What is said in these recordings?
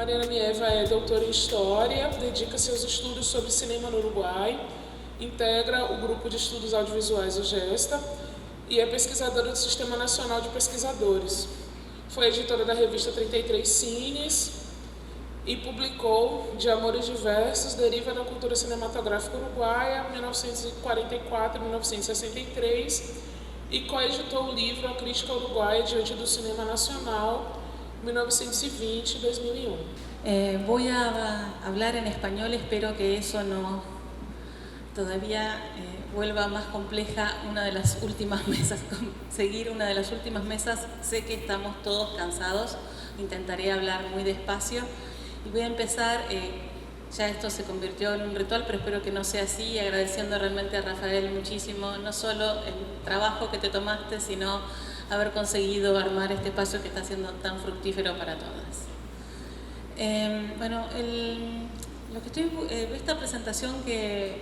Mariana Mieva é doutora em História, dedica-se aos estudos sobre cinema no Uruguai, integra o Grupo de Estudos Audiovisuais, o GESTA, e é pesquisadora do Sistema Nacional de Pesquisadores. Foi editora da revista 33 Cines e publicou De Amores Diversos, Deriva da Cultura Cinematográfica Uruguaia, 1944-1963, e coeditou o livro A Crítica Uruguaia diante do Cinema Nacional, 1920-2001. Voy a hablar en español, espero que eso no todavía vuelva más compleja una de las últimas mesas, seguir una de las últimas mesas. Sé que estamos todos cansados, intentaré hablar muy despacio y voy a empezar, ya esto se convirtió en un ritual, pero espero que no sea así, agradeciendo realmente a Rafael muchísimo, no solo el trabajo que te tomaste, sino haber conseguido armar este espacio que está siendo tan fructífero para todas. Esta presentación que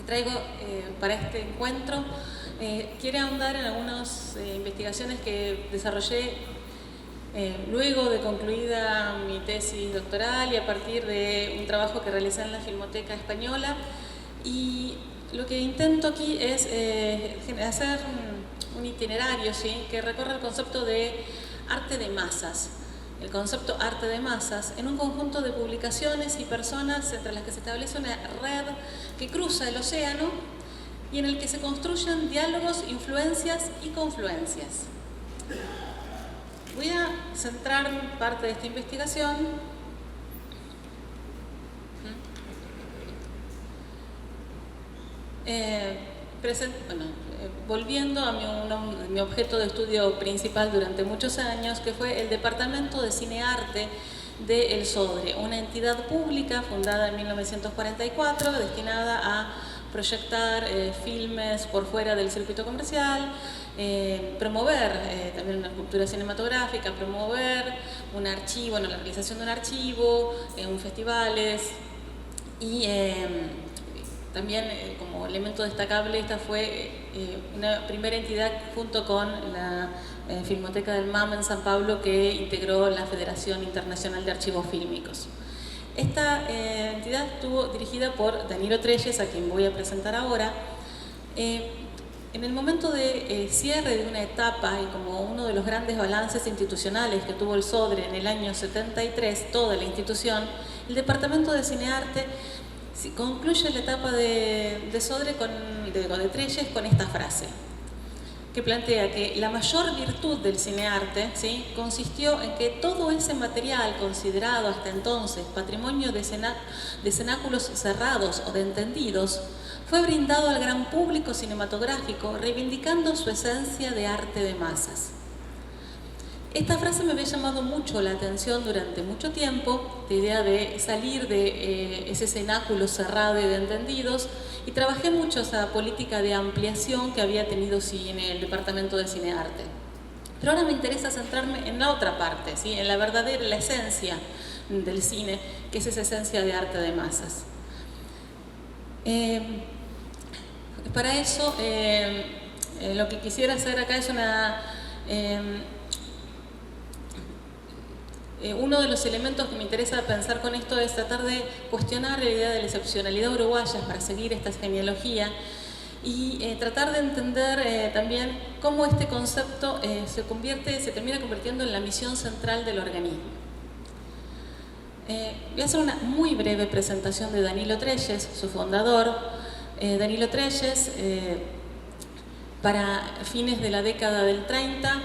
traigo para este encuentro quiere ahondar en algunas investigaciones que desarrollé luego de concluida mi tesis doctoral y a partir de un trabajo que realicé en la Filmoteca Española. Y lo que intento aquí es hacer un itinerario, ¿sí?, que recorre el concepto de arte de masas. El concepto arte de masas en un conjunto de publicaciones y personas entre las que se establece una red que cruza el océano y en el que se construyen diálogos, influencias y confluencias. Voy a centrar parte de esta investigación volviendo a mi objeto de estudio principal durante muchos años, que fue el Departamento de Cine-Arte de El Sodre, una entidad pública fundada en 1944 destinada a proyectar filmes por fuera del circuito comercial, promover también una cultura cinematográfica, promover un archivo, la realización de un archivo, festivales y también como elemento destacable esta fue una primera entidad junto con la Filmoteca del MAM en San Pablo que integró la Federación Internacional de Archivos Fílmicos. Esta entidad estuvo dirigida por Danilo Trelles, a quien voy a presentar ahora. En el momento de cierre de una etapa y como uno de los grandes balances institucionales que tuvo el Sodre en el año 73, toda la institución, el Departamento de Cine-Arte concluye la etapa de Sodre de Trelles con esta frase, que plantea que la mayor virtud del cinearte, ¿sí?, consistió en que todo ese material considerado hasta entonces patrimonio de cenáculos cerrados o de entendidos, fue brindado al gran público cinematográfico, reivindicando su esencia de arte de masas. Esta frase me había llamado mucho la atención durante mucho tiempo, la idea de salir de ese cenáculo cerrado y de entendidos, y trabajé mucho esa política de ampliación que había tenido Cine, el Departamento de Cine-Arte. Pero ahora me interesa centrarme en la otra parte, ¿sí?, en la verdadera, la esencia del cine, que es esa esencia de arte de masas. Para eso, lo que quisiera hacer acá es uno de los elementos que me interesa pensar con esto es tratar de cuestionar la idea de la excepcionalidad uruguaya para seguir esta genealogía y tratar de entender también cómo este concepto se termina convirtiendo en la misión central del organismo. Voy a hacer una muy breve presentación de Danilo Trelles, su fundador. Danilo Trelles, para fines de la década del 30,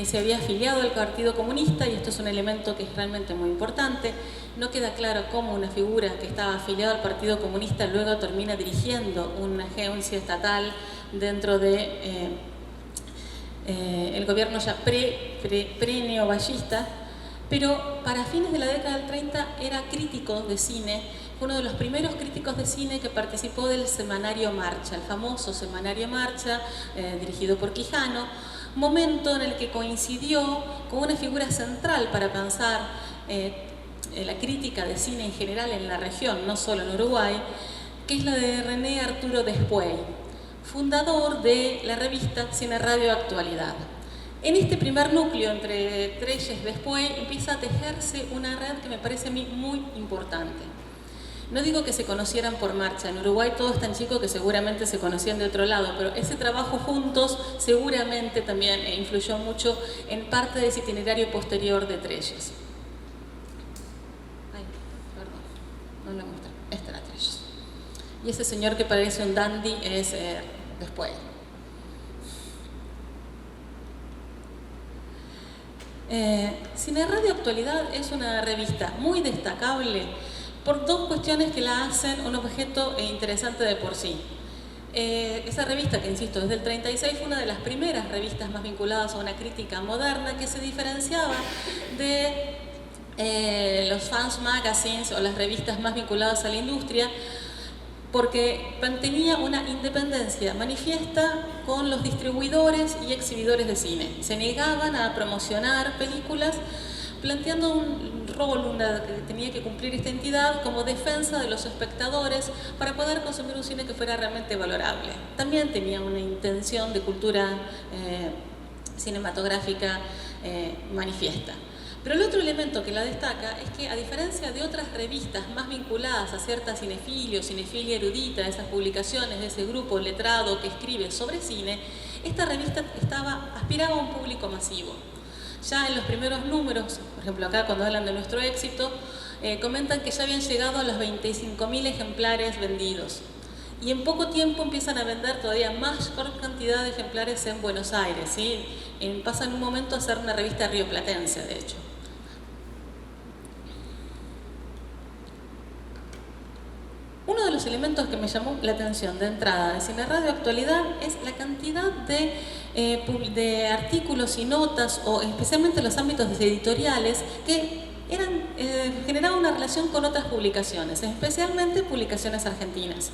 se había afiliado al Partido Comunista, y esto es un elemento que es realmente muy importante. No queda claro cómo una figura que estaba afiliada al Partido Comunista luego termina dirigiendo una agencia estatal dentro de el gobierno ya pre-neovallista, pero para fines de la década del 30 era crítico de cine. Fue uno de los primeros críticos de cine que participó del semanario Marcha, el famoso semanario Marcha, dirigido por Quijano, momento en el que coincidió con una figura central para pensar la crítica de cine en general en la región, no solo en Uruguay, que es la de René Arturo Despuey, fundador de la revista Cine Radio Actualidad. En este primer núcleo entre Trelles después empieza a tejerse una red que me parece a mí muy importante. No digo que se conocieran por marcha, en Uruguay todo es tan chico que seguramente se conocían de otro lado, pero ese trabajo juntos seguramente también influyó mucho en parte de ese itinerario posterior de Trelles. Ay, perdón, no lo mostré, este era Trelles. Y ese señor que parece un dandy es después. Cine Radio Actualidad es una revista muy destacable por dos cuestiones que la hacen un objeto interesante de por sí. Esa revista, que insisto, desde el 36, fue una de las primeras revistas más vinculadas a una crítica moderna que se diferenciaba de los fans magazines o las revistas más vinculadas a la industria, porque mantenía una independencia manifiesta con los distribuidores y exhibidores de cine. Se negaban a promocionar películas, planteando un rol que tenía que cumplir esta entidad como defensa de los espectadores para poder consumir un cine que fuera realmente valorable. También tenía una intención de cultura cinematográfica manifiesta. Pero el otro elemento que la destaca es que, a diferencia de otras revistas más vinculadas a cierta cinefilia o cinefilia erudita, esas publicaciones de ese grupo letrado que escribe sobre cine, esta revista aspiraba a un público masivo. Ya en los primeros números, por ejemplo acá cuando hablan de nuestro éxito, comentan que ya habían llegado a los 25.000 ejemplares vendidos. Y en poco tiempo empiezan a vender todavía mayor cantidad de ejemplares en Buenos Aires, ¿sí? Pasan en un momento a ser una revista rioplatense, de hecho. Uno de los elementos que me llamó la atención de entrada de Cine Radio Actualidad es la cantidad de artículos y notas, o especialmente en los ámbitos editoriales, que generaban una relación con otras publicaciones, especialmente publicaciones argentinas.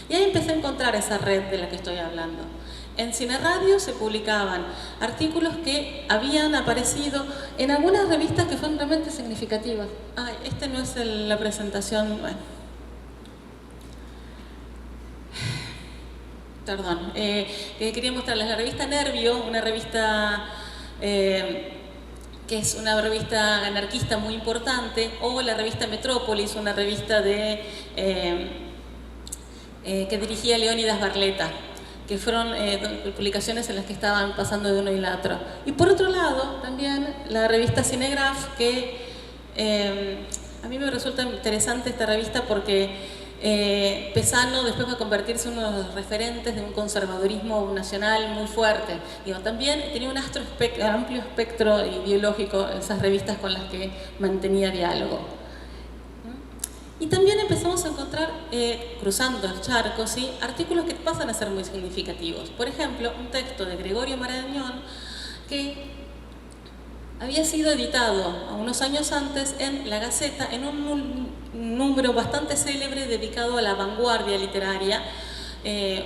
Y ahí empecé a encontrar esa red de la que estoy hablando. En Cine Radio se publicaban artículos que habían aparecido en algunas revistas que fueron realmente significativas. Ay, este no es la presentación, bueno. Perdón, quería mostrarles la revista Nervio, una revista que es una revista anarquista muy importante, o la revista Metrópolis, una revista que dirigía Leónidas Barletta, que fueron publicaciones en las que estaban pasando de uno y la otro. Y por otro lado, también la revista Cinegraph, que a mí me resulta interesante esta revista porque Pesano después va a convertirse en uno de los referentes de un conservadurismo nacional muy fuerte. También tenía un amplio espectro ideológico en esas revistas con las que mantenía diálogo. Y también empezamos a encontrar, cruzando el charco, ¿sí?, artículos que pasan a ser muy significativos. Por ejemplo, un texto de Gregorio Marañón que había sido editado unos años antes en La Gaceta, en un número bastante célebre dedicado a la vanguardia literaria,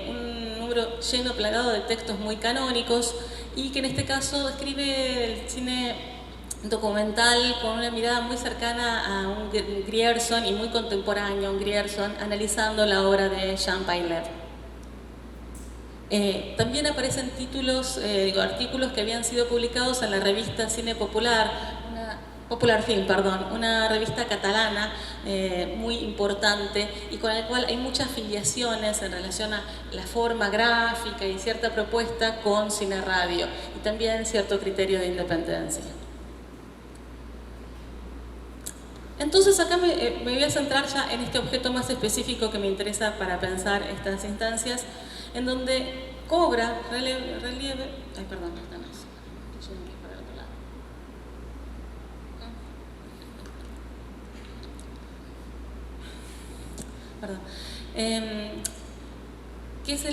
un número lleno, plagado de textos muy canónicos, y que en este caso describe el cine documental con una mirada muy cercana a un Grierson y muy contemporáneo a un Grierson, analizando la obra de Jean Paillet. También aparecen artículos que habían sido publicados en la revista Cine Popular, Popular Film, una revista catalana muy importante y con la cual hay muchas filiaciones en relación a la forma gráfica y cierta propuesta con Cine Radio, y también cierto criterio de independencia. Entonces acá me voy a centrar ya en este objeto más específico que me interesa para pensar estas instancias, en donde cobra relieve. Ay, perdón, esta no es. Yo tengo que ir para el otro lado. Perdón. ¿Qué es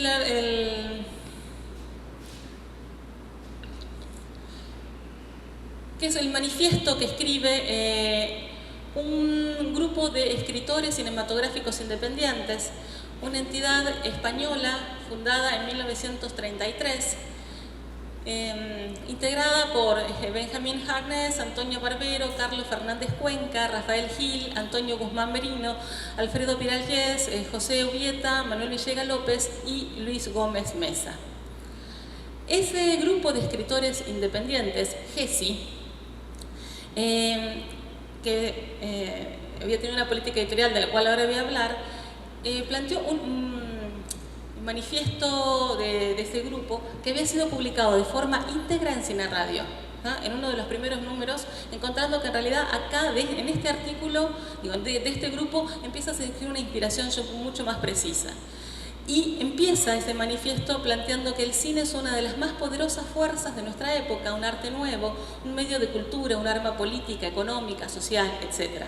¿qué es el manifiesto que escribe un grupo de escritores cinematográficos independientes, una entidad española fundada en 1933, integrada por Benjamín Harness, Antonio Barbero, Carlos Fernández Cuenca, Rafael Gil, Antonio Guzmán Merino, Alfredo Pirallés, José Ubieta, Manuel Villegas López y Luis Gómez Mesa. Ese grupo de escritores independientes, GESI, que había tenido una política editorial de la cual ahora voy a hablar, planteó un manifiesto de ese grupo que había sido publicado de forma íntegra en Cine Radio, ¿no? En uno de los primeros números, encontrando que en realidad acá, en este artículo de este grupo, empieza a surgir una inspiración mucho más precisa. Y empieza ese manifiesto planteando que el cine es una de las más poderosas fuerzas de nuestra época, un arte nuevo, un medio de cultura, un arma política, económica, social, etc.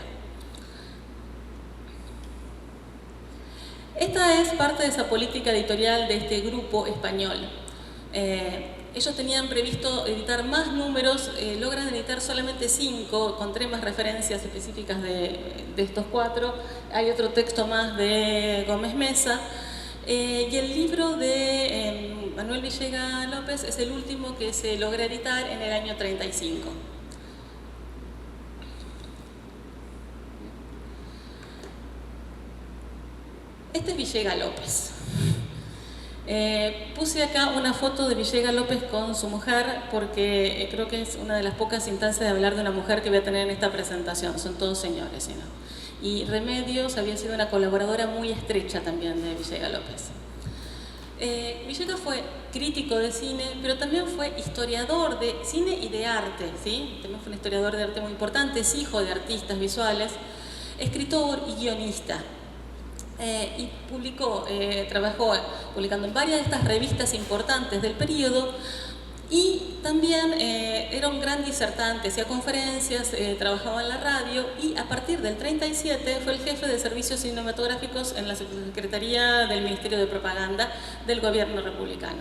Esta es parte de esa política editorial de este grupo español. Ellos tenían previsto editar más números, logran editar solamente 5, encontré más referencias específicas de estos 4. Hay otro texto más de Gómez Mesa. Y el libro de Manuel Villegas López es el último que se logra editar en el año 35. Este es Villegas López. Puse acá una foto de Villegas López con su mujer porque creo que es una de las pocas instancias de hablar de una mujer que voy a tener en esta presentación. Son todos señores, ¿no? Y Remedios había sido una colaboradora muy estrecha también de Villegas López. Villegas fue crítico de cine, pero también fue historiador de cine y de arte, ¿sí? También fue un historiador de arte muy importante, es hijo de artistas visuales, escritor y guionista. Y trabajó publicando en varias de estas revistas importantes del periodo. Y también era un gran disertante, hacía conferencias, trabajaba en la radio y a partir del 37 fue el jefe de servicios cinematográficos en la Secretaría del Ministerio de Propaganda del gobierno republicano.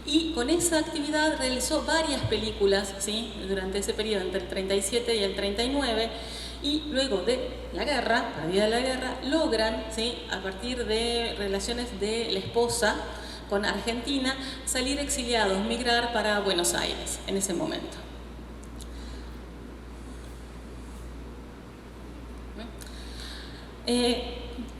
Y con esa actividad realizó varias películas, ¿sí? Durante ese periodo, entre el 37 y el 39, y luego de la guerra, a medida de la guerra, logran, ¿sí? A partir de relaciones de la esposa con Argentina, salir exiliados, migrar para Buenos Aires en ese momento.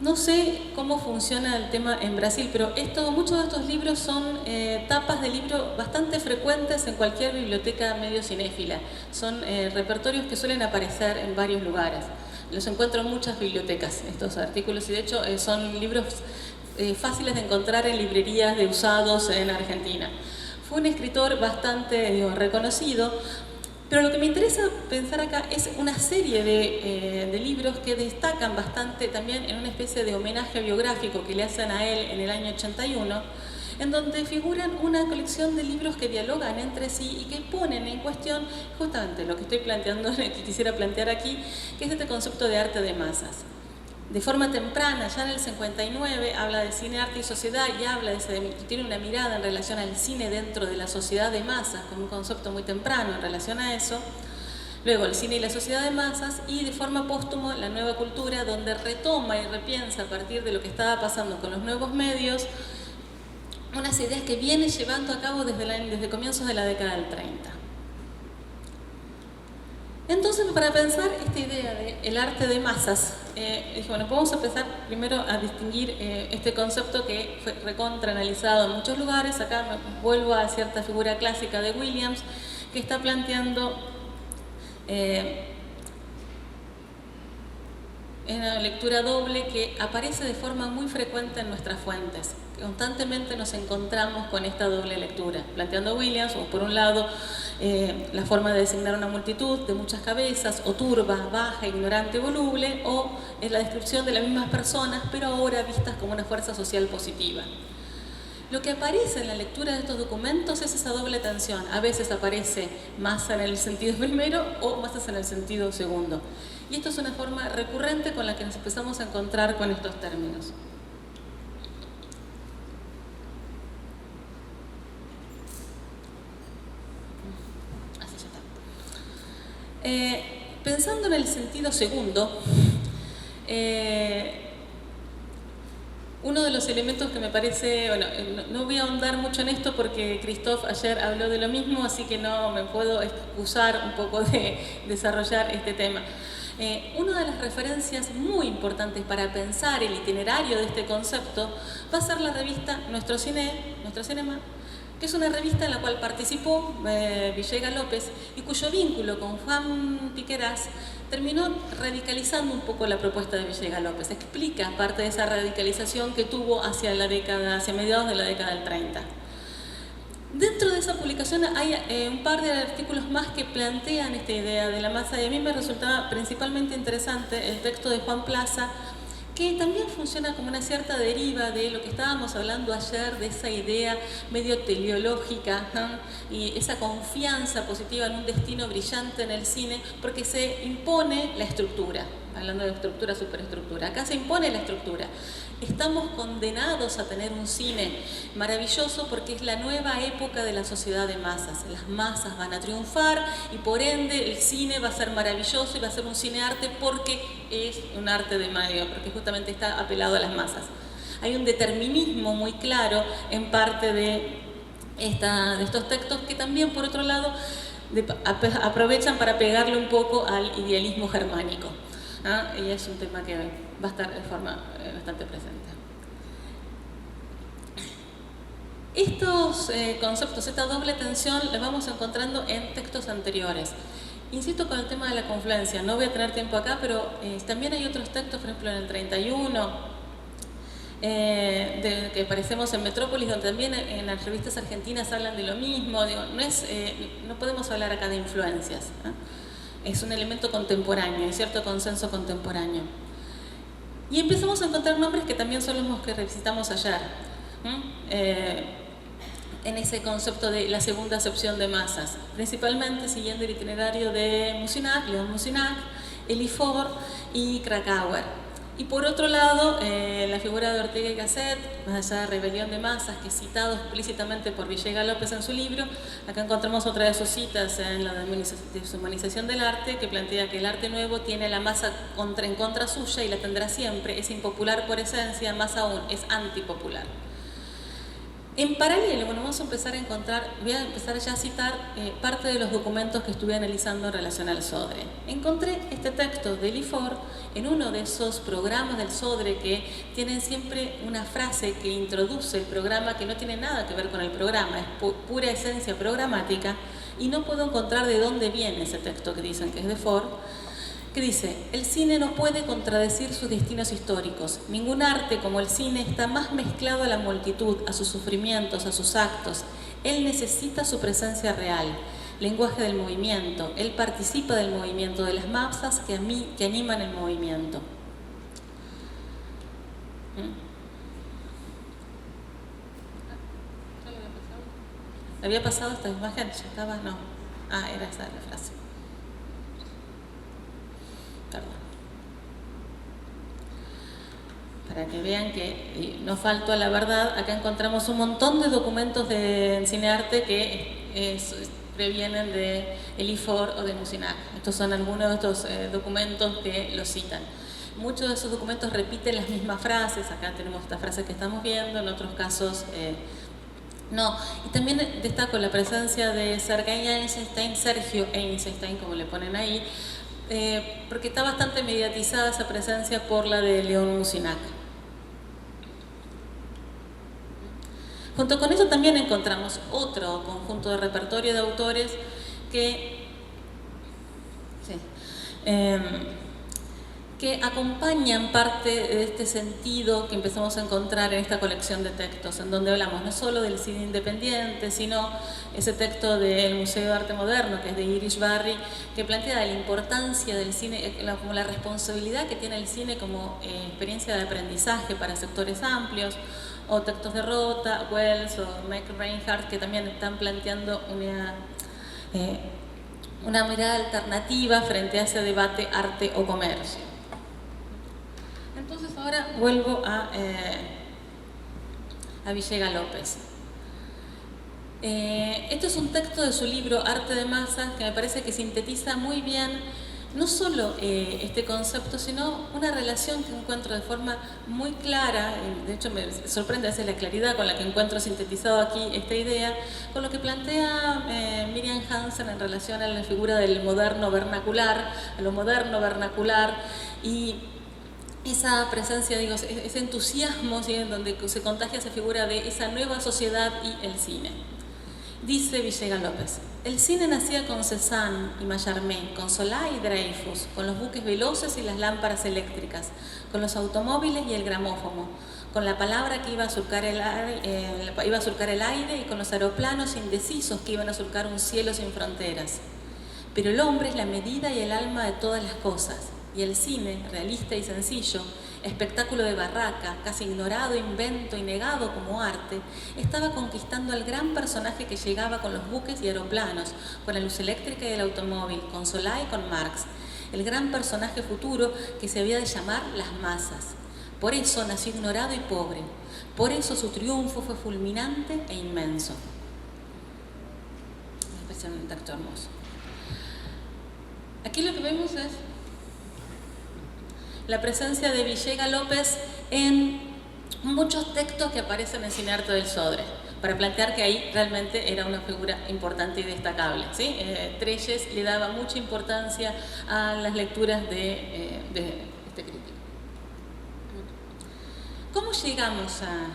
No sé cómo funciona el tema en Brasil, pero muchos de estos libros son tapas de libros bastante frecuentes en cualquier biblioteca medio cinéfila. Son repertorios que suelen aparecer en varios lugares. Los encuentro en muchas bibliotecas, estos artículos, y de hecho son libros fáciles de encontrar en librerías de usados en Argentina. Fue un escritor bastante reconocido, pero lo que me interesa pensar acá es una serie de libros que destacan bastante también en una especie de homenaje biográfico que le hacen a él en el año 81, en donde figuran una colección de libros que dialogan entre sí y que ponen en cuestión justamente lo que estoy planteando, que quisiera plantear aquí, que es este concepto de arte de masas. De forma temprana, ya en el 59, habla de cine, arte y sociedad y tiene una mirada en relación al cine dentro de la sociedad de masas, como un concepto muy temprano en relación a eso. Luego el cine y la sociedad de masas, y de forma póstuma la nueva cultura, donde retoma y repiensa a partir de lo que estaba pasando con los nuevos medios, unas ideas que viene llevando a cabo desde comienzos de la década del 30. Entonces, para pensar esta idea del arte de masas, dije, bueno, vamos a empezar primero a distinguir este concepto que fue recontraanalizado en muchos lugares. Acá me vuelvo a cierta figura clásica de Williams, que está planteando una lectura doble que aparece de forma muy frecuente en nuestras fuentes. Constantemente nos encontramos con esta doble lectura, planteando Williams, o por un lado, la forma de designar una multitud de muchas cabezas, o turba, baja, ignorante, voluble, o es la descripción de las mismas personas, pero ahora vistas como una fuerza social positiva. Lo que aparece en la lectura de estos documentos es esa doble tensión. A veces aparece masa en el sentido primero o masas en el sentido segundo. Y esto es una forma recurrente con la que nos empezamos a encontrar con estos términos. Así ya está. Pensando en el sentido segundo, uno de los elementos que me parece, bueno, no voy a ahondar mucho en esto porque Christophe ayer habló de lo mismo, así que no me puedo excusar un poco de desarrollar este tema. Una de las referencias muy importantes para pensar el itinerario de este concepto va a ser la revista Nuestro Cinema, que es una revista en la cual participó Villegas López y cuyo vínculo con Juan Piquerás terminó radicalizando un poco la propuesta de Villegas López. Explica parte de esa radicalización que tuvo hacia mediados de la década del 30. Dentro de esa publicación hay un par de artículos más que plantean esta idea de la masa, y a mí me resultaba principalmente interesante el texto de Juan Plaza, que también funciona como una cierta deriva de lo que estábamos hablando ayer, de esa idea medio teleológica, ¿no? Y esa confianza positiva en un destino brillante en el cine, porque se impone la estructura, hablando de estructura, superestructura. Acá se impone la estructura. Estamos condenados a tener un cine maravilloso porque es la nueva época de la sociedad de masas. Las masas van a triunfar y por ende el cine va a ser maravilloso y va a ser un cine-arte porque es un arte de medio, porque justamente está apelado a las masas. Hay un determinismo muy claro en parte de estos textos que también, por otro lado, aprovechan para pegarle un poco al idealismo germánico. Y es un tema que va a estar de forma bastante presente. Estos conceptos, esta doble tensión, la vamos encontrando en textos anteriores. Insisto con el tema de la confluencia, no voy a tener tiempo acá, pero también hay otros textos, por ejemplo en el 31, que aparecemos en Metrópolis, donde también en las revistas argentinas hablan de lo mismo. Digo, no podemos hablar acá de influencias, ¿eh? Es un elemento contemporáneo, hay cierto consenso contemporáneo. Y empezamos a encontrar nombres que también son los que revisitamos ayer, en ese concepto de la segunda acepción de masas, principalmente siguiendo el itinerario de Musinach, León Musinach, Elie Faure y Krakauer. Y por otro lado, la figura de Ortega y Gasset, más allá de Rebelión de Masas, que es citado explícitamente por Villegas López en su libro. Acá encontramos otra de sus citas en la deshumanización del arte, que plantea que el arte nuevo tiene la masa en contra suya y la tendrá siempre, es impopular por esencia, más aún, es antipopular. En paralelo, bueno, vamos a empezar a encontrar, voy a empezar ya a citar parte de los documentos que estuve analizando en relación al Sodre. Encontré este texto de Elie Faure en uno de esos programas del Sodre que tienen siempre una frase que introduce el programa que no tiene nada que ver con el programa, es pura esencia programática, y no puedo encontrar de dónde viene ese texto que dicen que es de Faure, que dice: el cine no puede contradecir sus destinos históricos. Ningún arte como el cine está más mezclado a la multitud, a sus sufrimientos, a sus actos. Él necesita su presencia real, lenguaje del movimiento. Él participa del movimiento, de las masas que animan el movimiento. ¿Había pasado esta imagen? ¿Ya estaba? No. Era esa la frase. Para que vean que no falto a la verdad, acá encontramos un montón de documentos de cinearte que previenen de Elie Faure o de Musinach. Estos son algunos de estos documentos que los citan. Muchos de esos documentos repiten las mismas frases. Acá tenemos esta frase que estamos viendo, en otros casos no. Y también destaco la presencia de Sergei Eisenstein, Sergio Eisenstein, como le ponen ahí, porque está bastante mediatizada esa presencia por la de León Musinach. Junto con eso también encontramos otro conjunto de repertorio de autores que acompañan parte de este sentido que empezamos a encontrar en esta colección de textos, en donde hablamos no solo del cine independiente, sino ese texto del Museo de Arte Moderno, que es de Irish Barry, que plantea la importancia del cine, como la responsabilidad que tiene el cine como experiencia de aprendizaje para sectores amplios, o textos de Rota, Wells o Michael Reinhardt, que también están planteando una mirada alternativa frente a ese debate arte o comercio. Entonces ahora vuelvo a Villegas López. Esto es un texto de su libro Arte de Masas que me parece que sintetiza muy bien no solo este concepto, sino una relación que encuentro de forma muy clara, de hecho me sorprende a veces la claridad con la que encuentro sintetizado aquí esta idea, con lo que plantea Miriam Hansen en relación a la figura del moderno vernacular, a lo moderno vernacular, y esa presencia, digo, ese entusiasmo, ¿sí?, en donde se contagia esa figura de esa nueva sociedad y el cine. Dice Villegas López: el cine nacía con Cézanne y Mallarmé, con Solá y Dreyfus, con los buques veloces y las lámparas eléctricas, con los automóviles y el gramófono, con la palabra que iba a surcar el aire y con los aeroplanos indecisos que iban a surcar un cielo sin fronteras. Pero el hombre es la medida y el alma de todas las cosas, y el cine, realista y sencillo, espectáculo de barraca, casi ignorado, invento y negado como arte, estaba conquistando al gran personaje que llegaba con los buques y aeroplanos, con la luz eléctrica y el automóvil, con Solá y con Marx, el gran personaje futuro que se había de llamar las masas. Por eso nació ignorado y pobre, por eso su triunfo fue fulminante e inmenso. Me parece un texto hermoso. Aquí lo que vemos es la presencia de Villegas López en muchos textos que aparecen en Cinearte del Sodre, para plantear que ahí realmente era una figura importante y destacable, ¿sí? Trelles le daba mucha importancia a las lecturas de este crítico. ¿Cómo llegamos a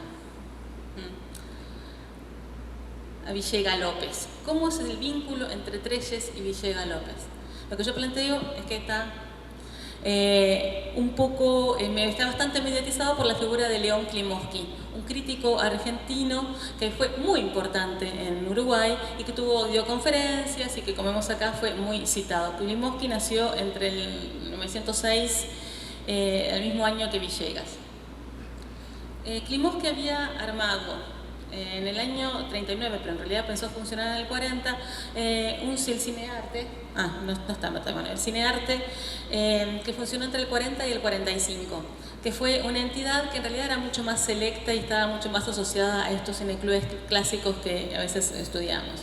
Villegas López? ¿Cómo es el vínculo entre Trelles y Villegas López? Lo que yo planteo es que está está bastante mediatizado por la figura de León Klimovsky, un crítico argentino que fue muy importante en Uruguay y que dio conferencias y que, como vemos acá, fue muy citado. Klimovsky nació entre el 1906, el mismo año que Villegas. Klimovsky había armado en el año 39, pero en realidad pensó funcionar en el 40, el Cinearte, el Cinearte que funcionó entre el 40 y el 45, que fue una entidad que en realidad era mucho más selecta y estaba mucho más asociada a estos cineclubes clásicos que a veces estudiamos.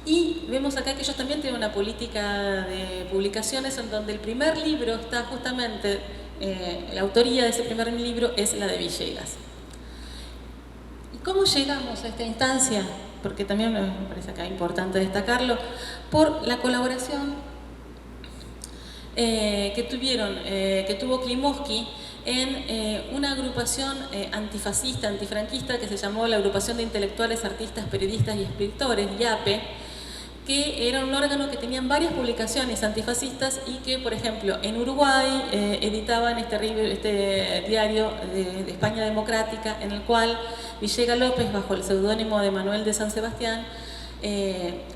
Y vemos acá que ellos también tienen una política de publicaciones en donde el primer libro está justamente, la autoría de ese primer libro es la de Villegas. ¿Cómo llegamos a esta instancia? Porque también me parece acá importante destacarlo, por la colaboración que tuvo Klimovsky en una agrupación antifascista, antifranquista, que se llamó la Agrupación de Intelectuales, Artistas, Periodistas y Escritores, IAPE, que era un órgano que tenían varias publicaciones antifascistas y que, por ejemplo, en Uruguay editaban este diario de España Democrática, en el cual Villegas López, bajo el seudónimo de Manuel de San Sebastián,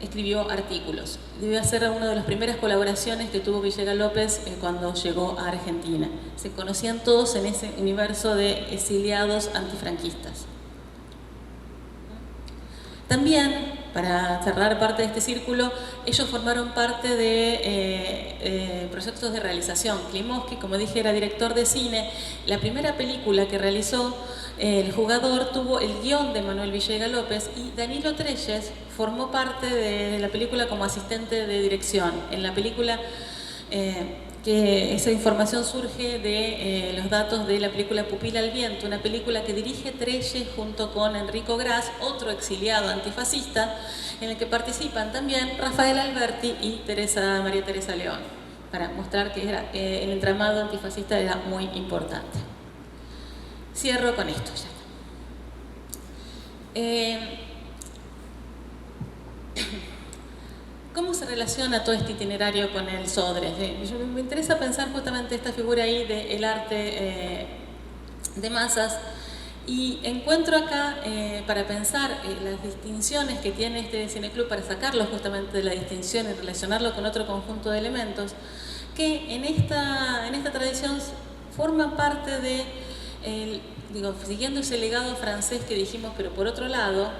escribió artículos. Debe ser una de las primeras colaboraciones que tuvo Villegas López cuando llegó a Argentina. Se conocían todos en ese universo de exiliados antifranquistas. También, para cerrar parte de este círculo, ellos formaron parte de proyectos de realización. Klimovsky, como dije, era director de cine. La primera película que realizó, El Jugador, tuvo el guión de Manuel Villegas López, y Danilo Trelles formó parte de la película como asistente de dirección. En la película, que esa información surge de los datos de la película Pupila al Viento, una película que dirige Trelles junto con Enrico Gras, otro exiliado antifascista, en el que participan también Rafael Alberti y María Teresa León, para mostrar que el entramado antifascista era muy importante. Cierro con esto ya. ¿Cómo se relaciona todo este itinerario con el Sodre? Me interesa pensar justamente esta figura ahí del arte de masas, y encuentro acá, para pensar las distinciones que tiene este cineclub, para sacarlo justamente de la distinción y relacionarlo con otro conjunto de elementos, que en esta tradición forma parte de, siguiendo ese legado francés que dijimos, pero por otro lado,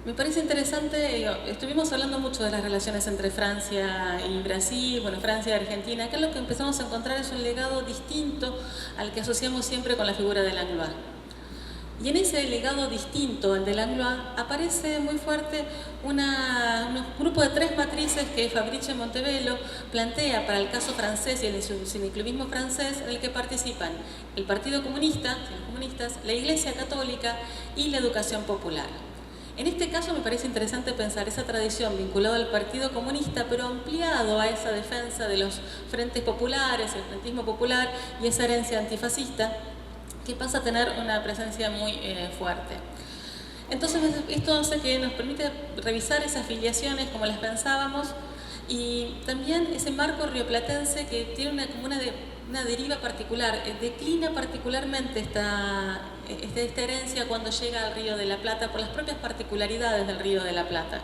me parece interesante. Estuvimos hablando mucho de las relaciones entre Francia y Brasil, Francia y Argentina. Acá lo que empezamos a encontrar es un legado distinto al que asociamos siempre con la figura de Langlois. Y en ese legado distinto al de Langlois aparece muy fuerte un grupo de 3 matrices que Fabrice Montevelo plantea para el caso francés y el cineclubismo francés, en el que participan el Partido Comunista, los comunistas, la Iglesia Católica y la educación popular. En este caso me parece interesante pensar esa tradición vinculada al Partido Comunista, pero ampliado a esa defensa de los frentes populares, el frentismo popular y esa herencia antifascista, que pasa a tener una presencia muy fuerte. Entonces esto hace que nos permite revisar esas filiaciones como las pensábamos y también ese marco rioplatense que tiene una deriva particular, declina particularmente esta herencia cuando llega al Río de la Plata por las propias particularidades del Río de la Plata.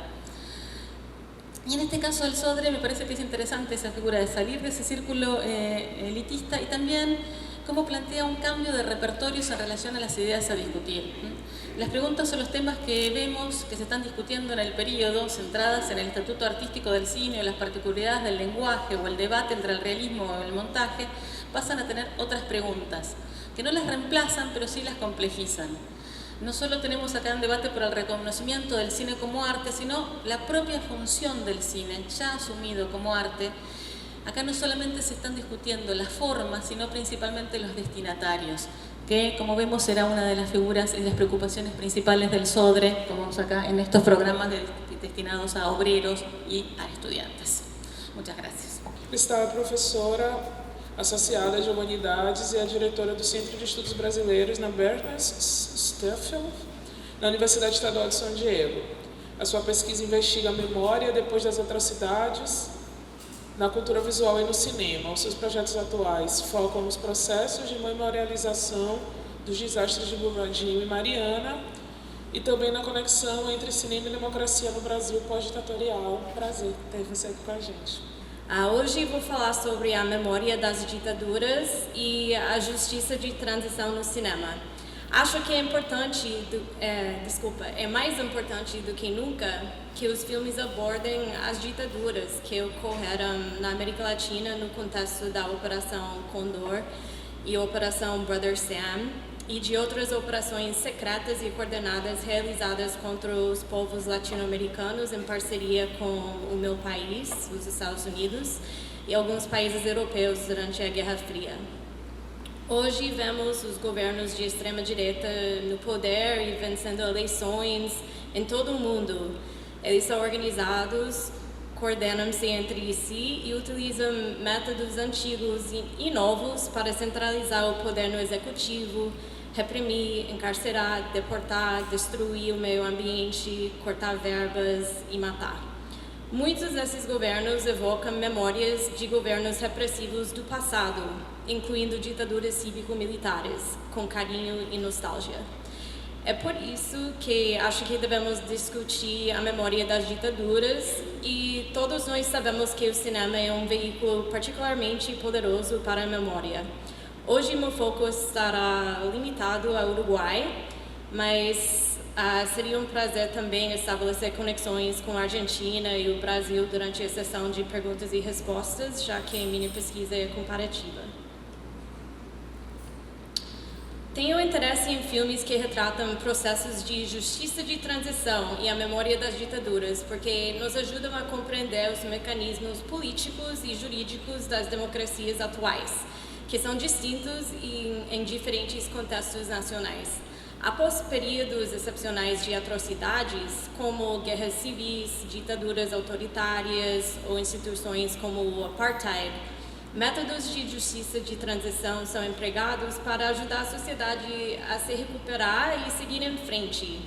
Y en este caso del Sodre me parece que es interesante esa figura de salir de ese círculo elitista y también cómo plantea un cambio de repertorios en relación a las ideas a discutir. Las preguntas o los temas que vemos que se están discutiendo en el periodo, centradas en el estatuto artístico del cine o las particularidades del lenguaje o el debate entre el realismo o el montaje, pasan a tener otras preguntas, que no las reemplazan, pero sí las complejizan. No solo tenemos acá un debate por el reconocimiento del cine como arte, sino la propia función del cine, ya asumido como arte. Acá no solamente se están discutiendo las formas, sino principalmente los destinatarios, que como vemos será una de las figuras y las preocupaciones principales del Sodre, como vemos acá en estos programas destinados a obreros y a estudiantes. Muchas gracias. Está a professora associada de Humanidades e a diretora do Centro de Estudos Brasileiros na Berners Steffel, na Universidade Estadual de São Diego. A sua pesquisa investiga a memória depois das atrocidades na cultura visual e no cinema. Os seus projetos atuais focam nos processos de memorialização dos desastres de Brumadinho e Mariana e também na conexão entre cinema e democracia no Brasil pós-ditatorial. Prazer ter você aqui com a gente. Hoje vou falar sobre a memória das ditaduras e a justiça de transição no cinema. Acho que é mais importante do que nunca que os filmes abordem as ditaduras que ocorreram na América Latina no contexto da Operação Condor e Operação Brother Sam e de outras operações secretas e coordenadas realizadas contra os povos latino-americanos em parceria com o meu país, os Estados Unidos, e alguns países europeus durante a Guerra Fria. Hoje vemos os governos de extrema-direita no poder e vencendo eleições em todo o mundo. Eles são organizados, coordenam-se entre si e utilizam métodos antigos e novos para centralizar o poder no executivo, reprimir, encarcerar, deportar, destruir o meio ambiente, cortar verbas e matar. Muitos desses governos evocam memórias de governos repressivos do passado, incluindo ditaduras cívico-militares, com carinho e nostalgia. É por isso que acho que devemos discutir a memória das ditaduras e todos nós sabemos que o cinema é um veículo particularmente poderoso para a memória. Hoje meu foco estará limitado ao Uruguai, mas seria um prazer também estabelecer conexões com a Argentina e o Brasil durante a sessão de perguntas e respostas, já que minha pesquisa é comparativa. Tenho interesse em filmes que retratam processos de justiça de transição e a memória das ditaduras, porque nos ajudam a compreender os mecanismos políticos e jurídicos das democracias atuais, que são distintos em diferentes contextos nacionais. Após períodos excepcionais de atrocidades, como guerras civis, ditaduras autoritárias ou instituições como o apartheid, métodos de justiça de transição são empregados para ajudar a sociedade a se recuperar e seguir em frente.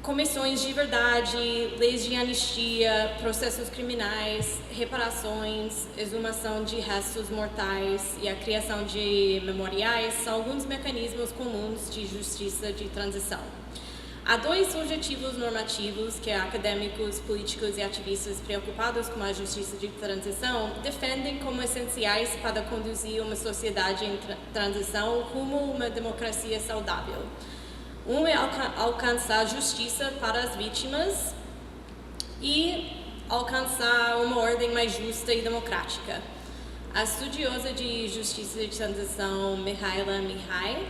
Comissões de verdade, leis de anistia, processos criminais, reparações, exumação de restos mortais e a criação de memoriais são alguns mecanismos comuns de justiça de transição. Há dois objetivos normativos que acadêmicos, políticos e ativistas preocupados com a justiça de transição defendem como essenciais para conduzir uma sociedade em transição rumo a uma democracia saudável. Um é alcançar justiça para as vítimas e alcançar uma ordem mais justa e democrática. A estudiosa de justiça de transição Mihaela Mihai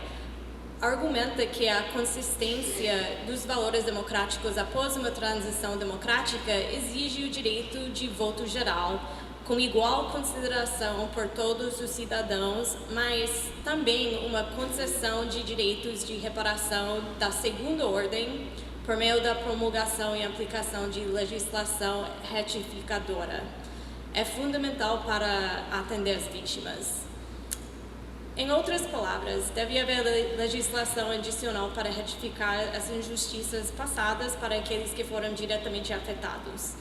argumenta que a consistência dos valores democráticos após uma transição democrática exige o direito de voto geral, com igual consideração por todos os cidadãos, mas também uma concessão de direitos de reparação da segunda ordem por meio da promulgação e aplicação de legislação retificadora. É fundamental para atender as vítimas. Em outras palavras, deve haver legislação adicional para retificar as injustiças passadas para aqueles que foram diretamente afetados.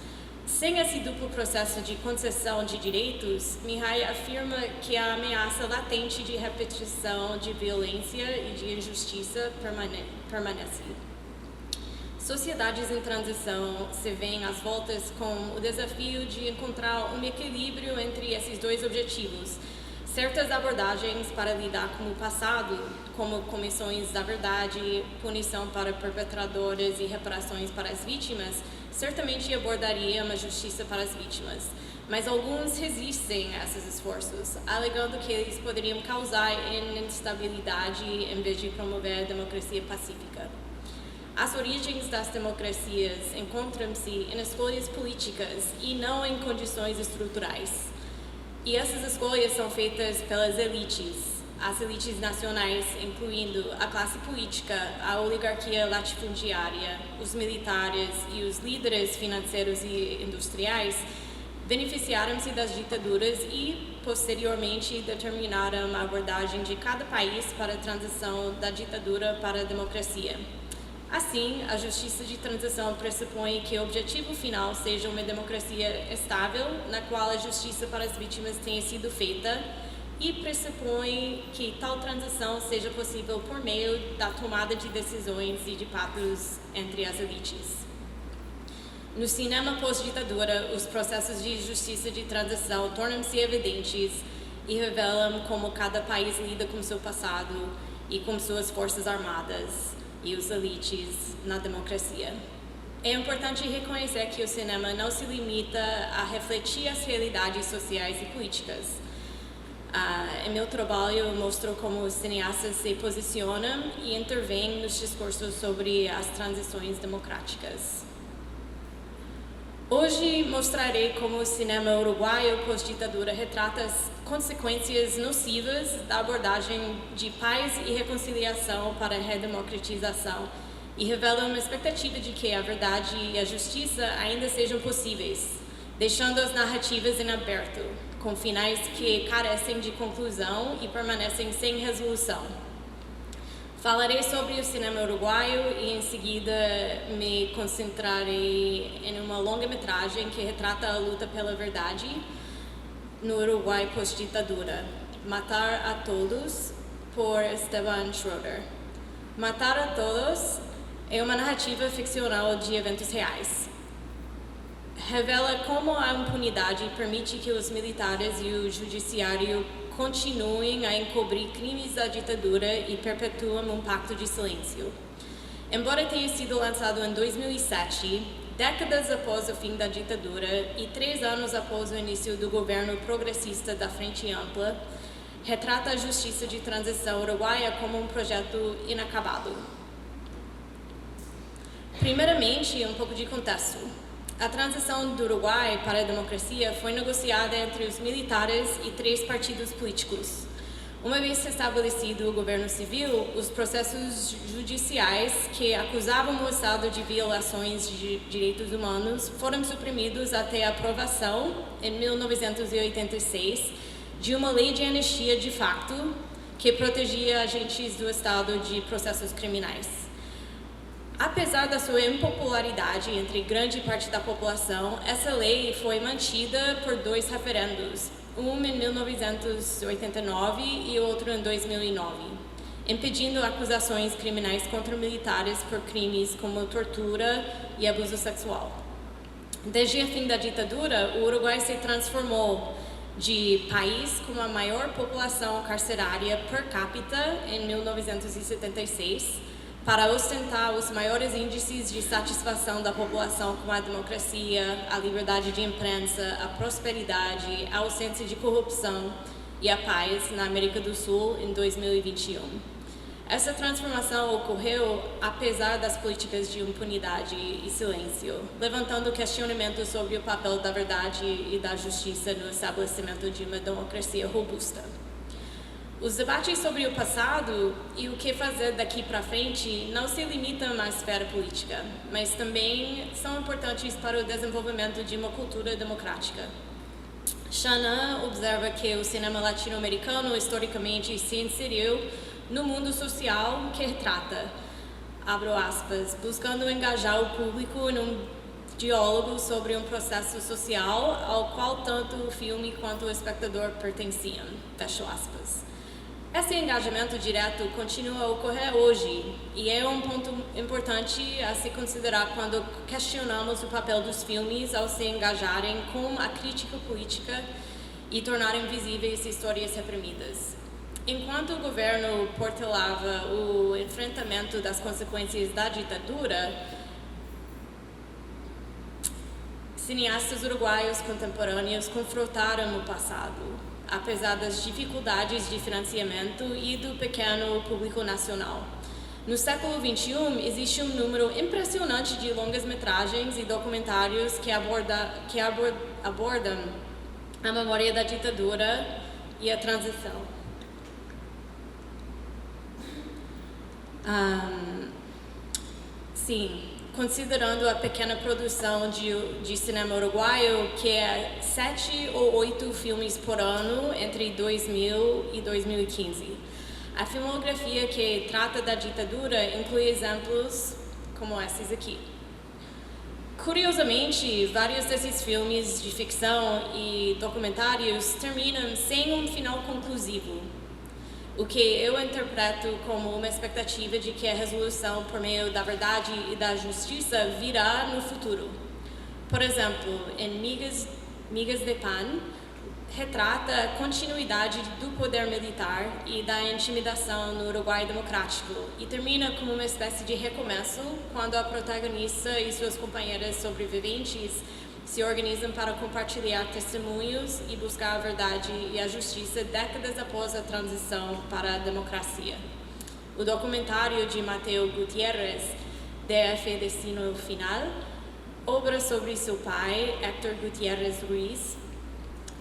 Sem esse duplo processo de concessão de direitos, Mihai afirma que a ameaça latente de repetição de violência e de injustiça permanece. Sociedades em transição se veem às voltas com o desafio de encontrar um equilíbrio entre esses dois objetivos. Certas abordagens para lidar com o passado, como comissões da verdade, punição para perpetradores e reparações para as vítimas, certamente abordariam a justiça para as vítimas. Mas alguns resistem a esses esforços, alegando que eles poderiam causar instabilidade em vez de promover a democracia pacífica. As origens das democracias encontram-se em escolhas políticas e não em condições estruturais. E essas escolhas são feitas pelas elites, as elites nacionais, incluindo a classe política, a oligarquia latifundiária, os militares e os líderes financeiros e industriais, beneficiaram-se das ditaduras e, posteriormente, determinaram a abordagem de cada país para a transição da ditadura para a democracia. Assim, a justiça de transição pressupõe que o objetivo final seja uma democracia estável, na qual a justiça para as vítimas tenha sido feita, e pressupõe que tal transição seja possível por meio da tomada de decisões e de pactos entre as elites. No cinema pós-ditadura, os processos de justiça de transição tornam-se evidentes e revelam como cada país lida com seu passado e com suas forças armadas e os elites na democracia. É importante reconhecer que o cinema não se limita a refletir as realidades sociais e políticas. Em meu trabalho, eu mostro como os cineastas se posicionam e intervêm nos discursos sobre as transições democráticas. Hoje mostrarei como o cinema uruguaio pós-ditadura retrata as consequências nocivas da abordagem de paz e reconciliação para a redemocratização e revela uma expectativa de que a verdade e a justiça ainda sejam possíveis, deixando as narrativas em aberto, com finais que carecem de conclusão e permanecem sem resolução. Falarei sobre o cinema uruguaio e, em seguida, me concentrarei em uma longa-metragem que retrata a luta pela verdade no Uruguai pós-ditadura, Matar a Todos, por Esteban Schroeder. Matar a Todos é uma narrativa ficcional de eventos reais. Revela como a impunidade permite que os militares e o judiciário continuem a encobrir crimes da ditadura e perpetuam um pacto de silêncio. Embora tenha sido lançado em 2007, décadas após o fim da ditadura e 3 anos após o início do governo progressista da Frente Ampla, retrata a justiça de transição uruguaia como um projeto inacabado. Primeiramente, um pouco de contexto. A transição do Uruguai para a democracia foi negociada entre os militares e 3 partidos políticos. Uma vez estabelecido o governo civil, os processos judiciais que acusavam o Estado de violações de direitos humanos foram suprimidos até a aprovação, em 1986, de uma lei de anistia de facto que protegia agentes do Estado de processos criminais. Apesar da sua impopularidade entre grande parte da população, essa lei foi mantida por 2 referendos, um em 1989 e outro em 2009, impedindo acusações criminais contra militares por crimes como tortura e abuso sexual. Desde o fim da ditadura, o Uruguai se transformou de país com a maior população carcerária per capita em 1976 para ostentar os maiores índices de satisfação da população com a democracia, a liberdade de imprensa, a prosperidade, a ausência de corrupção e a paz na América do Sul em 2021. Essa transformação ocorreu apesar das políticas de impunidade e silêncio, levantando questionamentos sobre o papel da verdade e da justiça no estabelecimento de uma democracia robusta. Os debates sobre o passado e o que fazer daqui para frente não se limitam à esfera política, mas também são importantes para o desenvolvimento de uma cultura democrática. Shannon observa que o cinema latino-americano historicamente se inseriu no mundo social que retrata, abro aspas, buscando engajar o público em um diálogo sobre um processo social ao qual tanto o filme quanto o espectador pertenciam, fecho aspas. Esse engajamento direto continua a ocorrer hoje e é um ponto importante a se considerar quando questionamos o papel dos filmes ao se engajarem com a crítica política e tornarem visíveis histórias reprimidas. Enquanto o governo protelava o enfrentamento das consequências da ditadura, cineastas uruguaios contemporâneos confrontaram o passado, apesar das dificuldades de financiamento e do pequeno público nacional. No século XXI, existe um número impressionante de longas-metragens e documentários que abordam a memória da ditadura e a transição. Sim, considerando a pequena produção de cinema uruguaio, que é 7 ou 8 filmes por ano entre 2000 e 2015. A filmografia que trata da ditadura inclui exemplos como esses aqui. Curiosamente, vários desses filmes de ficção e documentários terminam sem um final conclusivo, o que eu interpreto como uma expectativa de que a resolução por meio da verdade e da justiça virá no futuro. Por exemplo, em Migas de Pan, retrata a continuidade do poder militar e da intimidação no Uruguai democrático e termina como uma espécie de recomeço quando a protagonista e suas companheiras sobreviventes se organizam para compartilhar testemunhos e buscar a verdade e a justiça décadas após a transição para a democracia. O documentário de Mateo Gutiérrez, DF Destino Final, obra sobre seu pai, Héctor Gutiérrez Ruiz,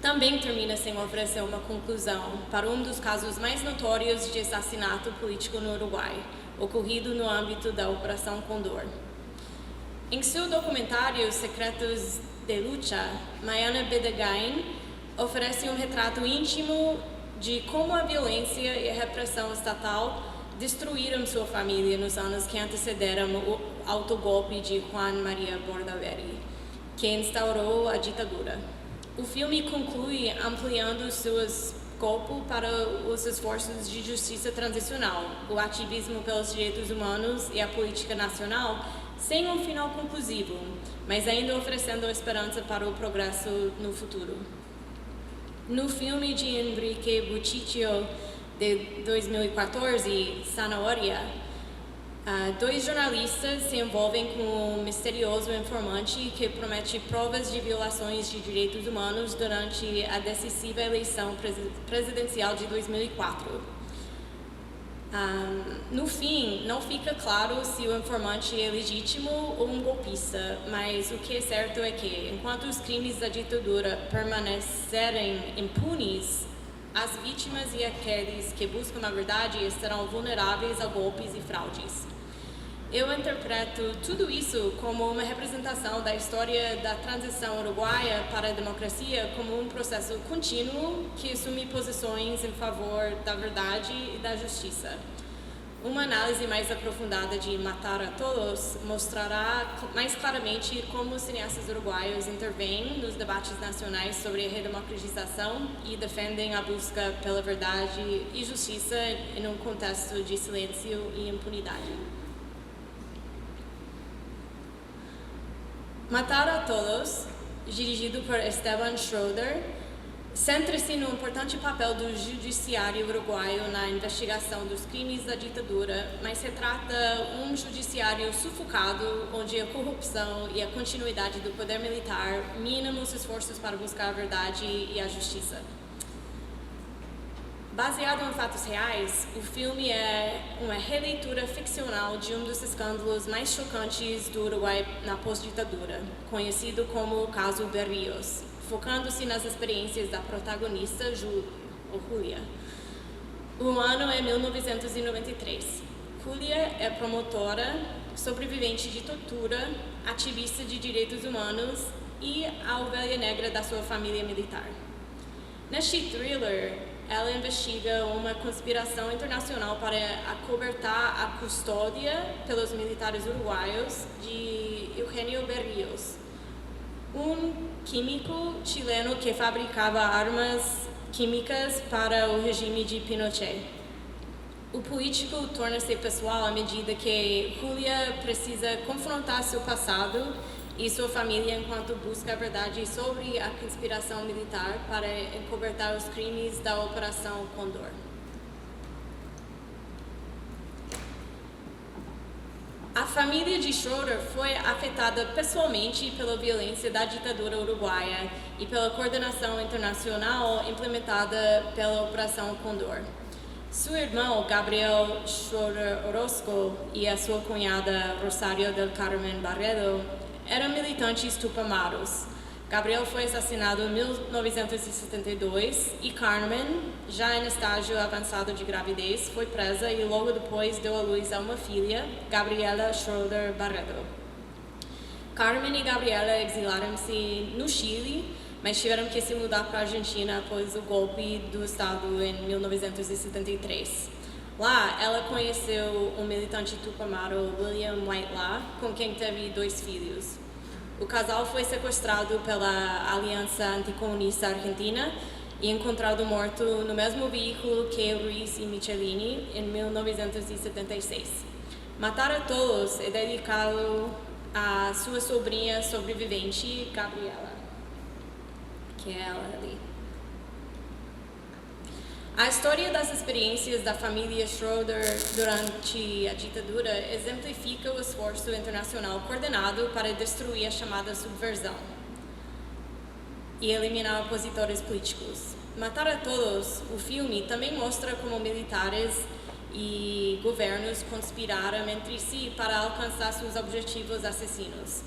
também termina sem oferecer uma conclusão para um dos casos mais notórios de assassinato político no Uruguai, ocorrido no âmbito da Operação Condor. Em seu documentário Secretos de Lucha, Mayana Bedegain oferece um retrato íntimo de como a violência e a repressão estatal destruíram sua família nos anos que antecederam o autogolpe de Juan María Bordaberry, que instaurou a ditadura. O filme conclui ampliando seu escopo para os esforços de justiça transicional, o ativismo pelos direitos humanos e a política nacional, sem um final conclusivo, mas ainda oferecendo esperança para o progresso no futuro. No filme de Enrique Buchicchio, de 2014, Zanahoria, 2 jornalistas se envolvem com um misterioso informante que promete provas de violações de direitos humanos durante a decisiva eleição presidencial de 2004. No fim, não fica claro se o informante é legítimo ou um golpista, mas o que é certo é que, enquanto os crimes da ditadura permanecerem impunes, as vítimas e aqueles que buscam a verdade estarão vulneráveis a golpes e fraudes. Eu interpreto tudo isso como uma representação da história da transição uruguaia para a democracia como um processo contínuo que assume posições em favor da verdade e da justiça. Uma análise mais aprofundada de Matar a Todos mostrará mais claramente como os cineastas uruguaios intervêm nos debates nacionais sobre a redemocratização e defendem a busca pela verdade e justiça em um contexto de silêncio e impunidade. Matar a Todos, dirigido por Esteban Schroeder, centra-se no importante papel do judiciário uruguaio na investigação dos crimes da ditadura, mas retrata um judiciário sufocado, onde a corrupção e a continuidade do poder militar minam os esforços para buscar a verdade e a justiça. Baseado em fatos reais, o filme é uma releitura ficcional de um dos escândalos mais chocantes do Uruguai na pós-ditadura, conhecido como o caso Berríos, focando-se nas experiências da protagonista, Julia. O ano é 1993. Julia é promotora, sobrevivente de tortura, ativista de direitos humanos e a ovelha negra da sua família militar. Neste thriller, ela investiga uma conspiração internacional para acobertar a custódia pelos militares uruguaios de Eugenio Berríos, químico chileno que fabricava armas químicas para o regime de Pinochet. O político torna-se pessoal à medida que Julia precisa confrontar seu passado e sua família enquanto busca a verdade sobre a conspiração militar para encobertar os crimes da Operação Condor. A família de Schroeder foi afetada pessoalmente pela violência da ditadura uruguaia e pela coordenação internacional implementada pela Operação Condor. Seu irmão, Gabriel Schroeder Orozco, e a sua cunhada, Rosario del Carmen Barredo, eram militantes tupamaros. Gabriel foi assassinado em 1972 e Carmen, já em estágio avançado de gravidez, foi presa e logo depois deu à luz a uma filha, Gabriela Schroeder Barredo. Carmen e Gabriela exilaram-se no Chile, mas tiveram que se mudar para a Argentina após o golpe do Estado em 1973. Lá, ela conheceu um militante tupamaro, William Whitelaw, com quem teve 2 filhos. O casal foi sequestrado pela Aliança Anticomunista Argentina e encontrado morto no mesmo veículo que Ruiz e Michelini em 1976. Matar a Todos é dedicado à sua sobrinha sobrevivente, Gabriela, que é ela ali. A história das experiências da família Schroeder durante a ditadura exemplifica o esforço internacional coordenado para destruir a chamada subversão e eliminar opositores políticos. Matar a Todos, o filme, também mostra como militares e governos conspiraram entre si para alcançar seus objetivos assassinos.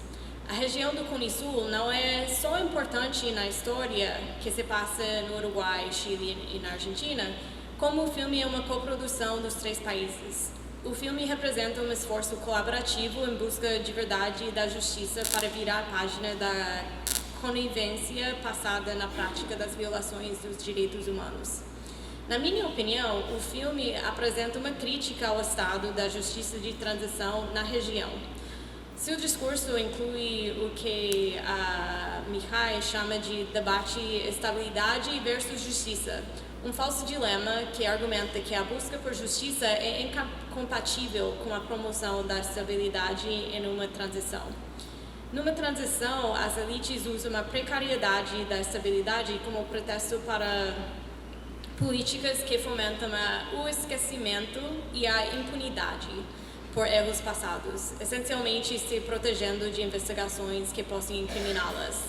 A região do Cone Sul não é só importante na história que se passa no Uruguai, Chile e na Argentina, como o filme é uma coprodução dos 3 países. O filme representa um esforço colaborativo em busca de verdade e da justiça para virar a página da conivência passada na prática das violações dos direitos humanos. Na minha opinião, o filme apresenta uma crítica ao estado da justiça de transição na região. Seu discurso inclui o que a Mihai chama de debate estabilidade versus justiça, um falso dilema que argumenta que a busca por justiça é incompatível com a promoção da estabilidade em uma transição. Numa transição, as elites usam a precariedade da estabilidade como pretexto para políticas que fomentam o esquecimento e a impunidade por erros passados, essencialmente se protegendo de investigações que possam incriminá-las.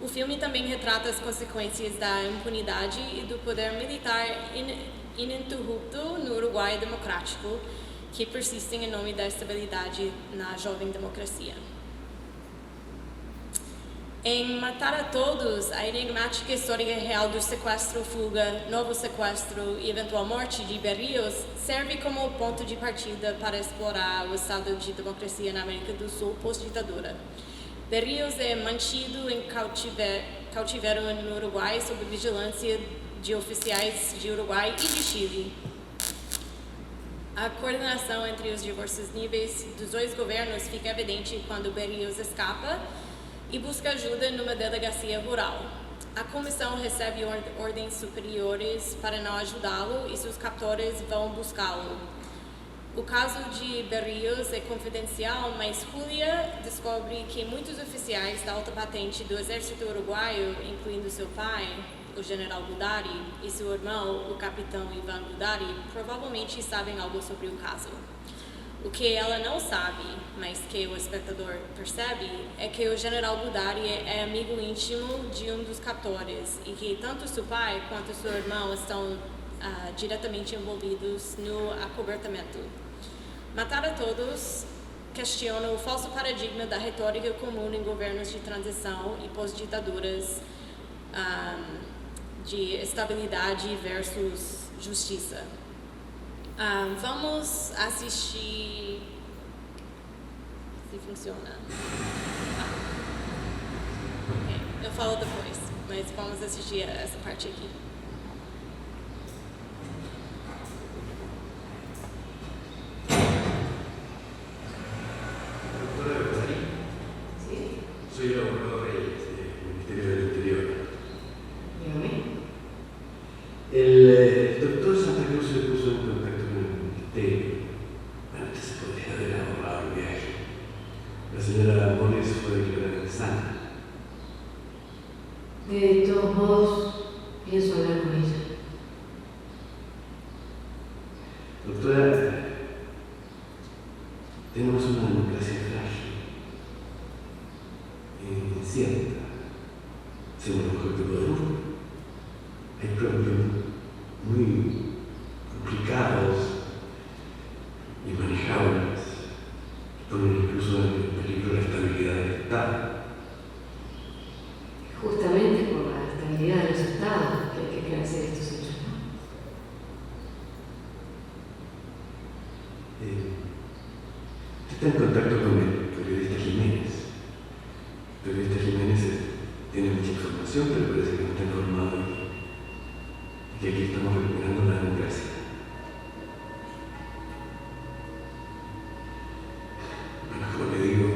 O filme também retrata as consequências da impunidade e do poder militar ininterrupto no Uruguai democrático, que persistem em nome da estabilidade na jovem democracia. Em Matar a Todos, a enigmática história real do sequestro, fuga, novo sequestro e eventual morte de Berríos serve como ponto de partida para explorar o estado de democracia na América do Sul pós-ditadura. Berríos é mantido em cativeiro no Uruguai sob vigilância de oficiais de Uruguai e de Chile. A coordenação entre os diversos níveis dos 2 governos fica evidente quando Berríos escapa e busca ajuda numa delegacia rural. A comissão recebe ordens superiores para não ajudá-lo e seus captores vão buscá-lo. O caso de Berríos é confidencial, mas Julia descobre que muitos oficiais da alta patente do exército uruguaio, incluindo seu pai, o general Budari, e seu irmão, o capitão Ivan Budari, provavelmente sabem algo sobre o caso. O que ela não sabe, mas que o espectador percebe, é que o general Budari é amigo íntimo de um dos captores e que tanto seu pai quanto seu irmão estão diretamente envolvidos no acobertamento. Matar a Todos questiona o falso paradigma da retórica comum em governos de transição e pós-ditaduras de estabilidade versus justiça. Vamos assistir se funciona. Ok, eu falo depois. mas vamos assistir essa parte aqui. Doctora Bersani. Sí, Soy el abogado Reyes del Ministerio del Interior. dígame. El doctor Santa Cruz se puso en contacto con el ministerio. Bueno, usted se podría haber ahorrado el viaje. La señora Mores fue declarada sana. De todos modos, pienso hablar con ella. Doctora, tenemos una democracia frágil, incierta, según lo mejor que podemos. Hay problemas muy complicados y manejables que ponen incluso en peligro la estabilidad del Estado. Justamente por la estabilidad de los estados que hay que esclarecer estos hechos, ¿no? Está en contacto con el periodista Jiménez. El periodista Jiménez tiene mucha información, pero parece que no está informado y que aquí estamos recuperando la democracia. Bueno, como le digo,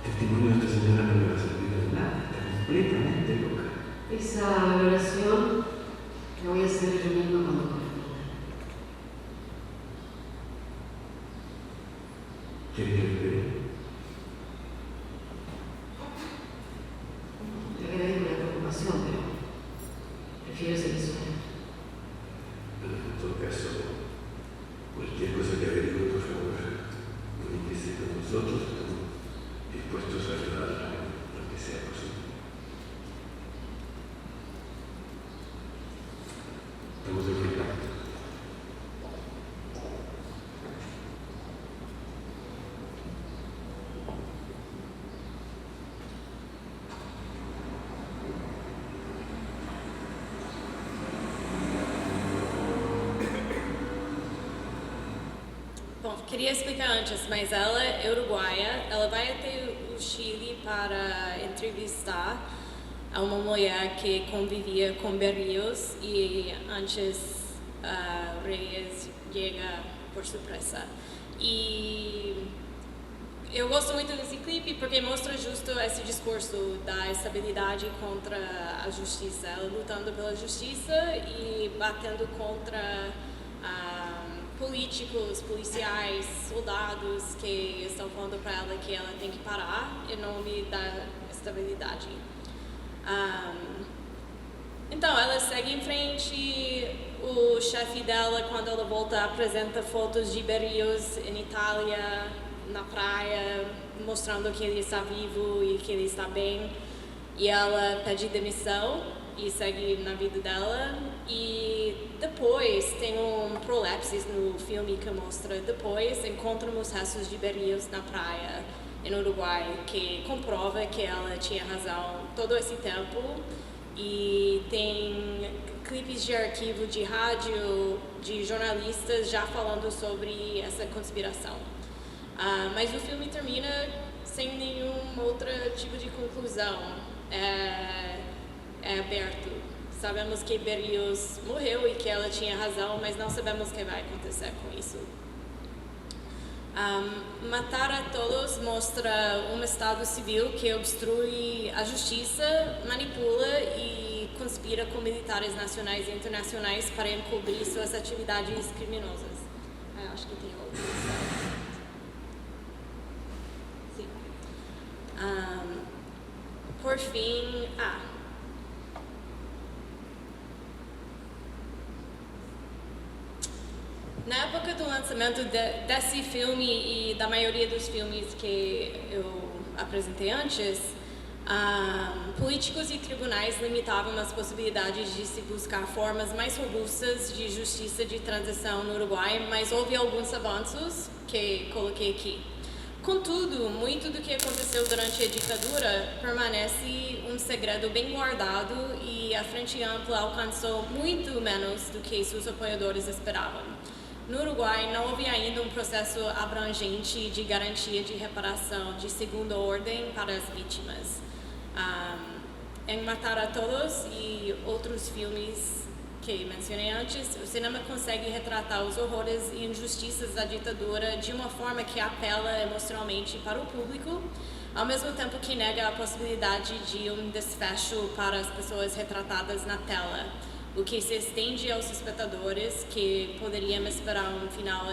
el testimonio de esta señora no me va a servir de nada, está completamente loca. Esa valoración la voy a hacer yo misma cuando corresponda. ¿Quiere que le espere? Le agradezco la preocupación, pero prefiero seguir sola. Bueno, en todo caso, cualquier cosa que averigüe, por favor, comuníquese con nosotros. Estamos dispuestos a ayudarla en lo que sea posible. Estamos en contacto. Bom, queria explicar antes, mas ela é uruguaia, ela vai até o Chile para entrevistar a uma mulher que convivia com Berríos e antes Reyes chega por surpresa. E eu gosto muito desse clipe porque mostra justo esse discurso da estabilidade contra a justiça, ela lutando pela justiça e batendo contra políticos, policiais, soldados que estão falando para ela que ela tem que parar em nome da estabilidade. Então, ela segue em frente, o chefe dela, quando ela volta, apresenta fotos de Berríos em Itália, na praia, mostrando que ele está vivo e que ele está bem. E ela pede demissão e segue na vida dela. E depois tem prolapse no filme que mostra, depois encontramos restos de Berríos na praia, em Uruguai, que comprova que ela tinha razão todo esse tempo. E tem clipes de arquivo de rádio, de jornalistas já falando sobre essa conspiração. Mas o filme termina sem nenhum outro tipo de conclusão. É aberto. Sabemos que Berríos morreu e que ela tinha razão, mas não sabemos o que vai acontecer com isso. Matar a todos mostra um Estado civil que obstrui a justiça, manipula e conspira com militares nacionais e internacionais para encobrir suas atividades criminosas. Acho que tem outro. Sim. Por fim, na época do lançamento desse filme e da maioria dos filmes que eu apresentei antes, políticos e tribunais limitavam as possibilidades de se buscar formas mais robustas de justiça de transição no Uruguai, mas houve alguns avanços que coloquei aqui. Contudo, muito do que aconteceu durante a ditadura permanece um segredo bem guardado e a Frente Ampla alcançou muito menos do que seus apoiadores esperavam. No Uruguai, não houve ainda um processo abrangente de garantia de reparação de segunda ordem para as vítimas. En Matar a Todos y otros filmes que mencionei antes, o cinema consegue retratar os horrores e injustiças da ditadura de uma forma que apela emocionalmente para o público, ao mesmo tempo que nega a possibilidade de desfecho para as pessoas retratadas na tela, o que se estende aos espectadores que poderiam esperar final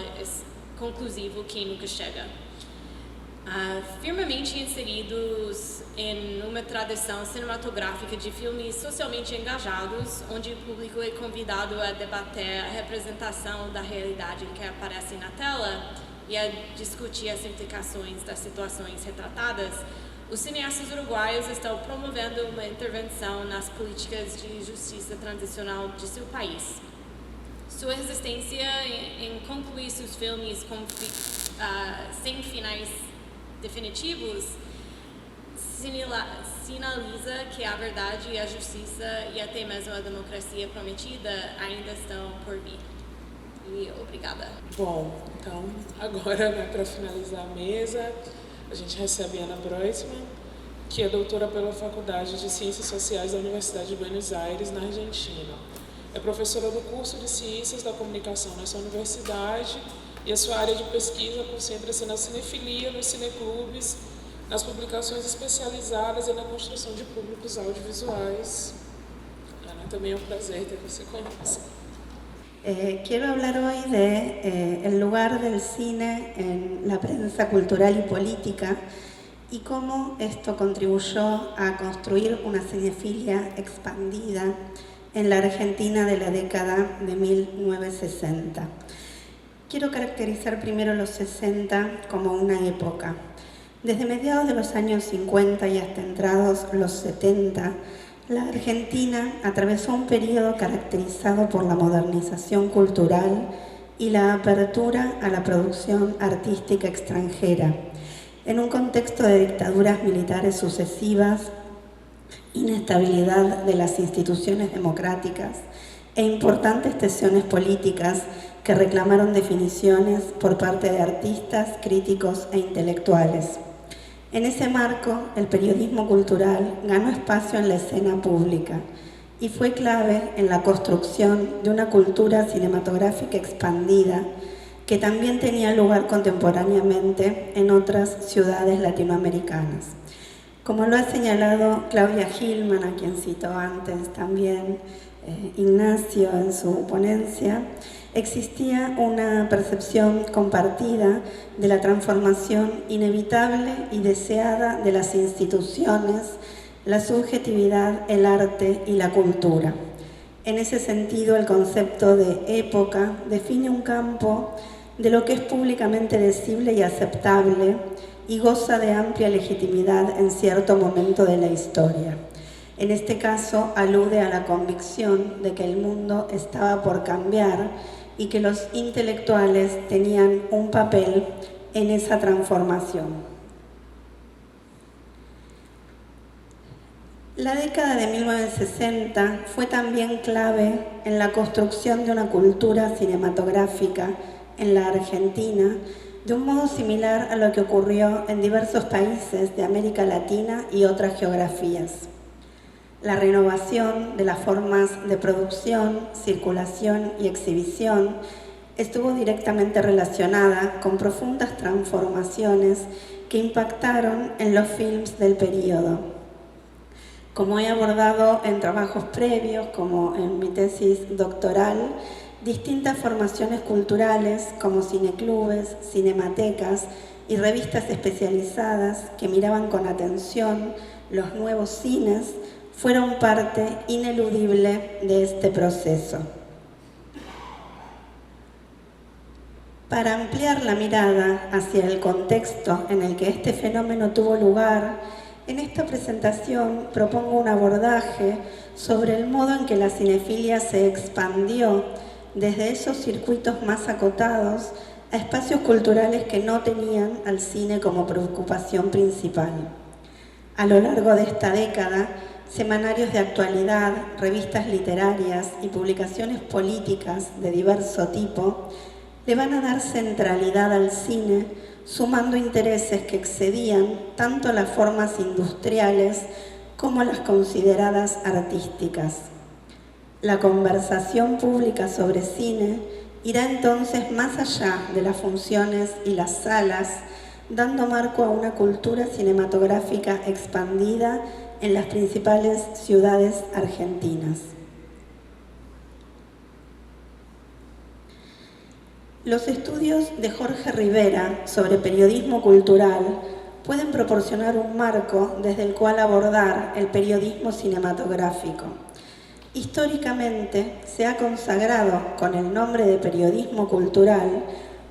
conclusivo que nunca chega. Firmemente inseridos em uma tradição cinematográfica de filmes socialmente engajados, onde o público é convidado a debater a representação da realidade que aparece na tela e a discutir as implicações das situações retratadas, os cineastas uruguaios estão promovendo uma intervenção nas políticas de justiça transicional de seu país. Sua resistência em concluir seus filmes sem finais definitivos sinaliza que a verdade e a justiça e até mesmo a democracia prometida ainda estão por vir. E obrigada. Bom, então agora, para finalizar a mesa, a gente recebe Ana Breutzmann, que é doutora pela Faculdade de Ciências Sociais da Universidade de Buenos Aires, na Argentina. É professora do curso de Ciências da Comunicação nessa universidade e a sua área de pesquisa concentra-se na cinefilia, nos cineclubes, nas publicações especializadas e na construção de públicos audiovisuais. Ana, também é um prazer ter você conosco. Quiero hablar hoy de el lugar del cine en la prensa cultural y política y cómo esto contribuyó a construir una cinefilia expandida en la Argentina de la década de 1960. Quiero caracterizar primero los 60 como una época. Desde mediados de los años 50 y hasta entrados los 70, la Argentina atravesó un periodo caracterizado por la modernización cultural y la apertura a la producción artística extranjera, en un contexto de dictaduras militares sucesivas, inestabilidad de las instituciones democráticas e importantes tensiones políticas que reclamaron definiciones por parte de artistas, críticos e intelectuales. En ese marco, el periodismo cultural ganó espacio en la escena pública y fue clave en la construcción de una cultura cinematográfica expandida que también tenía lugar contemporáneamente en otras ciudades latinoamericanas. Como lo ha señalado Claudia Gilman, a quien citó antes también Ignacio en su ponencia, existía una percepción compartida de la transformación inevitable y deseada de las instituciones, la subjetividad, el arte y la cultura. En ese sentido, el concepto de época define un campo de lo que es públicamente decible y aceptable y goza de amplia legitimidad en cierto momento de la historia. En este caso, alude a la convicción de que el mundo estaba por cambiar y que los intelectuales tenían un papel en esa transformación. La década de 1960 fue también clave en la construcción de una cultura cinematográfica en la Argentina, de un modo similar a lo que ocurrió en diversos países de América Latina y otras geografías. La renovación de las formas de producción, circulación y exhibición estuvo directamente relacionada con profundas transformaciones que impactaron en los films del período. Como he abordado en trabajos previos, como en mi tesis doctoral, distintas formaciones culturales como cineclubes, cinematecas y revistas especializadas que miraban con atención los nuevos cines fueron parte ineludible de este proceso. Para ampliar la mirada hacia el contexto en el que este fenómeno tuvo lugar, en esta presentación propongo un abordaje sobre el modo en que la cinefilia se expandió desde esos circuitos más acotados a espacios culturales que no tenían al cine como preocupación principal. A lo largo de esta década, semanarios de actualidad, revistas literarias y publicaciones políticas de diverso tipo le van a dar centralidad al cine, sumando intereses que excedían tanto las formas industriales como las consideradas artísticas. La conversación pública sobre cine irá entonces más allá de las funciones y las salas, dando marco a una cultura cinematográfica expandida en las principales ciudades argentinas. Los estudios de Jorge Rivera sobre periodismo cultural pueden proporcionar un marco desde el cual abordar el periodismo cinematográfico. Históricamente se ha consagrado con el nombre de periodismo cultural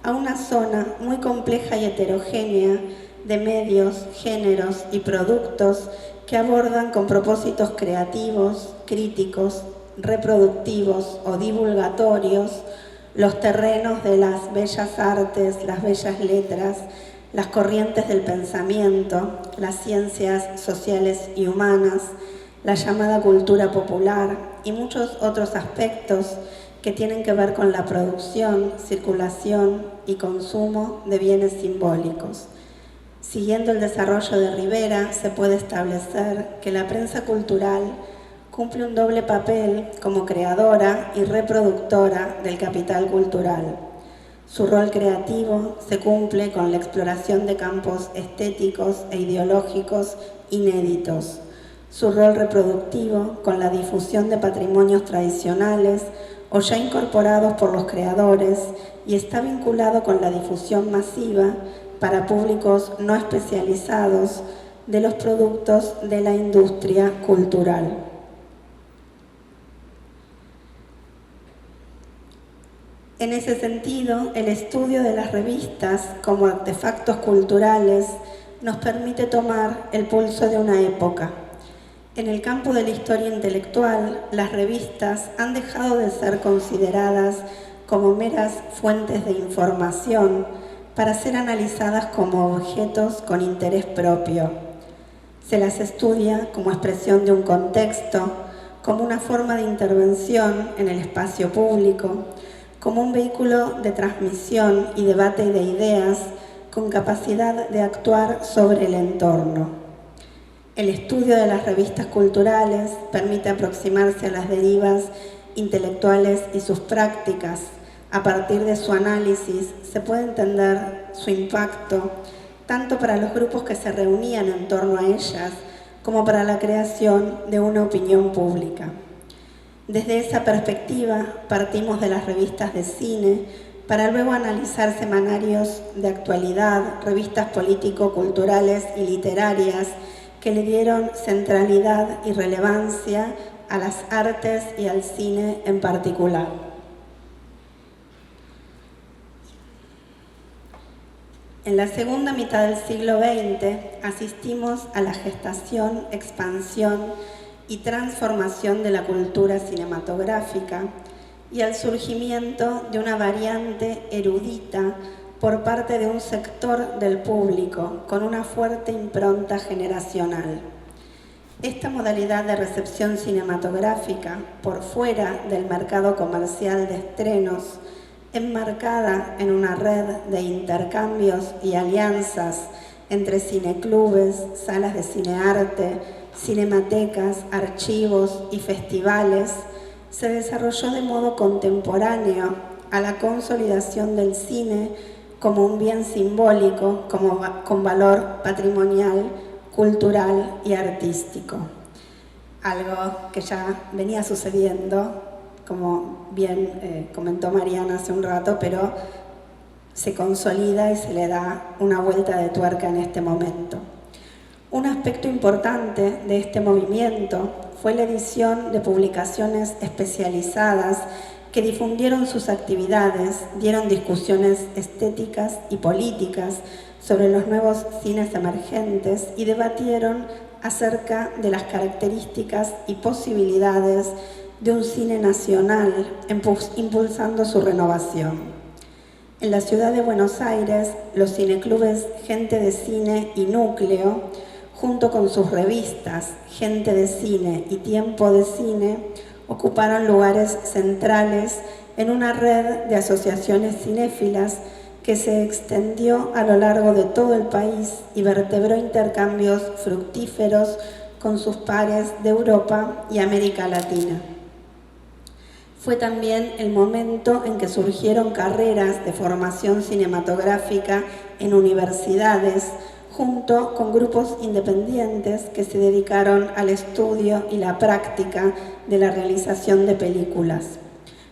a una zona muy compleja y heterogénea de medios, géneros y productos que abordan con propósitos creativos, críticos, reproductivos o divulgatorios los terrenos de las bellas artes, las bellas letras, las corrientes del pensamiento, las ciencias sociales y humanas, la llamada cultura popular y muchos otros aspectos que tienen que ver con la producción, circulación y consumo de bienes simbólicos. Siguiendo el desarrollo de Rivera, se puede establecer que la prensa cultural cumple un doble papel como creadora y reproductora del capital cultural. Su rol creativo se cumple con la exploración de campos estéticos e ideológicos inéditos. Su rol reproductivo con la difusión de patrimonios tradicionales o ya incorporados por los creadores y está vinculado con la difusión masiva para públicos no especializados de los productos de la industria cultural. En ese sentido, el estudio de las revistas como artefactos culturales nos permite tomar el pulso de una época. En el campo de la historia intelectual, las revistas han dejado de ser consideradas como meras fuentes de información para ser analizadas como objetos con interés propio. Se las estudia como expresión de un contexto, como una forma de intervención en el espacio público, como un vehículo de transmisión y debate de ideas con capacidad de actuar sobre el entorno. El estudio de las revistas culturales permite aproximarse a las derivas intelectuales y sus prácticas. A partir de su análisis se puede entender su impacto tanto para los grupos que se reunían en torno a ellas como para la creación de una opinión pública. Desde esa perspectiva partimos de las revistas de cine para luego analizar semanarios de actualidad, revistas político-culturales y literarias que le dieron centralidad y relevancia a las artes y al cine en particular. En la segunda mitad del siglo XX asistimos a la gestación, expansión y transformación de la cultura cinematográfica y al surgimiento de una variante erudita por parte de un sector del público con una fuerte impronta generacional. Esta modalidad de recepción cinematográfica por fuera del mercado comercial de estrenos, enmarcada en una red de intercambios y alianzas entre cineclubes, salas de cinearte, cinematecas, archivos y festivales, se desarrolló de modo contemporáneo a la consolidación del cine como un bien simbólico, con valor patrimonial, cultural y artístico. Algo que ya venía sucediendo, como bien comentó Mariana hace un rato, pero se consolida y se le da una vuelta de tuerca en este momento. Un aspecto importante de este movimiento fue la edición de publicaciones especializadas que difundieron sus actividades, dieron discusiones estéticas y políticas sobre los nuevos cines emergentes y debatieron acerca de las características y posibilidades de un cine nacional, impulsando su renovación. En la ciudad de Buenos Aires, los cineclubes Gente de Cine y Núcleo, junto con sus revistas Gente de Cine y Tiempo de Cine, ocuparon lugares centrales en una red de asociaciones cinéfilas que se extendió a lo largo de todo el país y vertebró intercambios fructíferos con sus pares de Europa y América Latina. Fue también el momento en que surgieron carreras de formación cinematográfica en universidades, junto con grupos independientes que se dedicaron al estudio y la práctica de la realización de películas.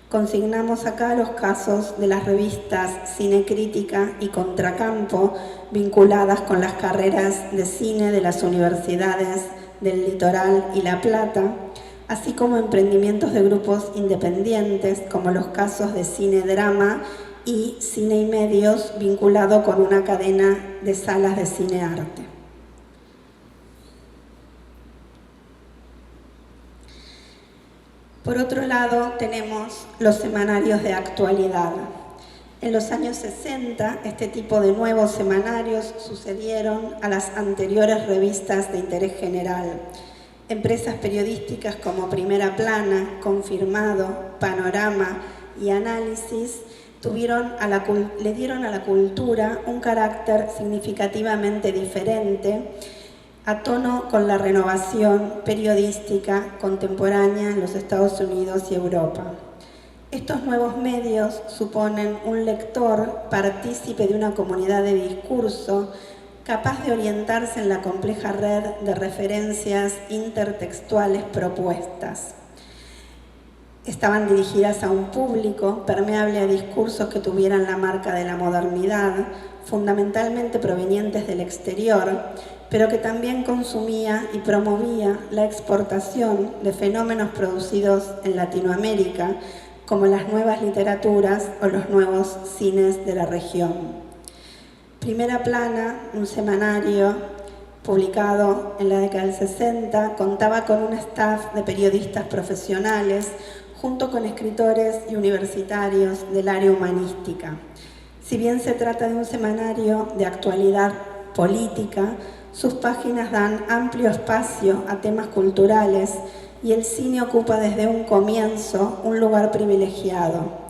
Consignamos acá los casos de las revistas Cinecrítica y Contracampo, vinculadas con las carreras de cine de las universidades del Litoral y La Plata, así como emprendimientos de grupos independientes, como los casos de Cine Drama y Cine y Medios, vinculado con una cadena de salas de cine arte. Por otro lado, tenemos los semanarios de actualidad. En los años 60, este tipo de nuevos semanarios sucedieron a las anteriores revistas de interés general. Empresas periodísticas como Primera Plana, Confirmado, Panorama y Análisis le dieron a la cultura un carácter significativamente diferente, a tono con la renovación periodística contemporánea en los Estados Unidos y Europa. Estos nuevos medios suponen un lector partícipe de una comunidad de discurso capaz de orientarse en la compleja red de referencias intertextuales propuestas. Estaban dirigidas a un público permeable a discursos que tuvieran la marca de la modernidad, fundamentalmente provenientes del exterior, pero que también consumía y promovía la exportación de fenómenos producidos en Latinoamérica, como las nuevas literaturas o los nuevos cines de la región. Primera Plana, un semanario publicado en la década del 60, contaba con un staff de periodistas profesionales, junto con escritores y universitarios del área humanística. Si bien se trata de un semanario de actualidad política, sus páginas dan amplio espacio a temas culturales y el cine ocupa desde un comienzo un lugar privilegiado.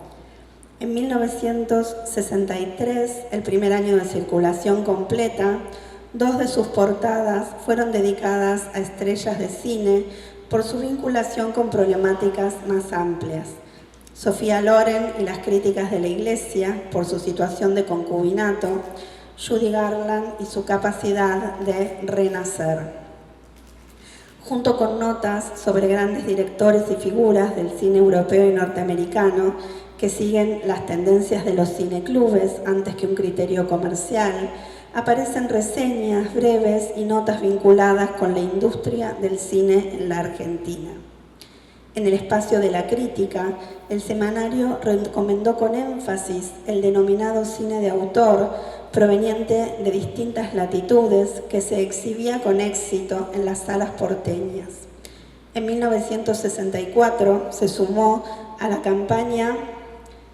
En 1963, el primer año de circulación completa, 2 de sus portadas fueron dedicadas a estrellas de cine por su vinculación con problemáticas más amplias. Sofía Loren y las críticas de la Iglesia por su situación de concubinato, Judy Garland y su capacidad de renacer. Junto con notas sobre grandes directores y figuras del cine europeo y norteamericano que siguen las tendencias de los cineclubes antes que un criterio comercial, aparecen reseñas breves y notas vinculadas con la industria del cine en la Argentina. En el espacio de la crítica, el semanario recomendó con énfasis el denominado cine de autor, proveniente de distintas latitudes, que se exhibía con éxito en las salas porteñas. En 1964 se sumó a la campaña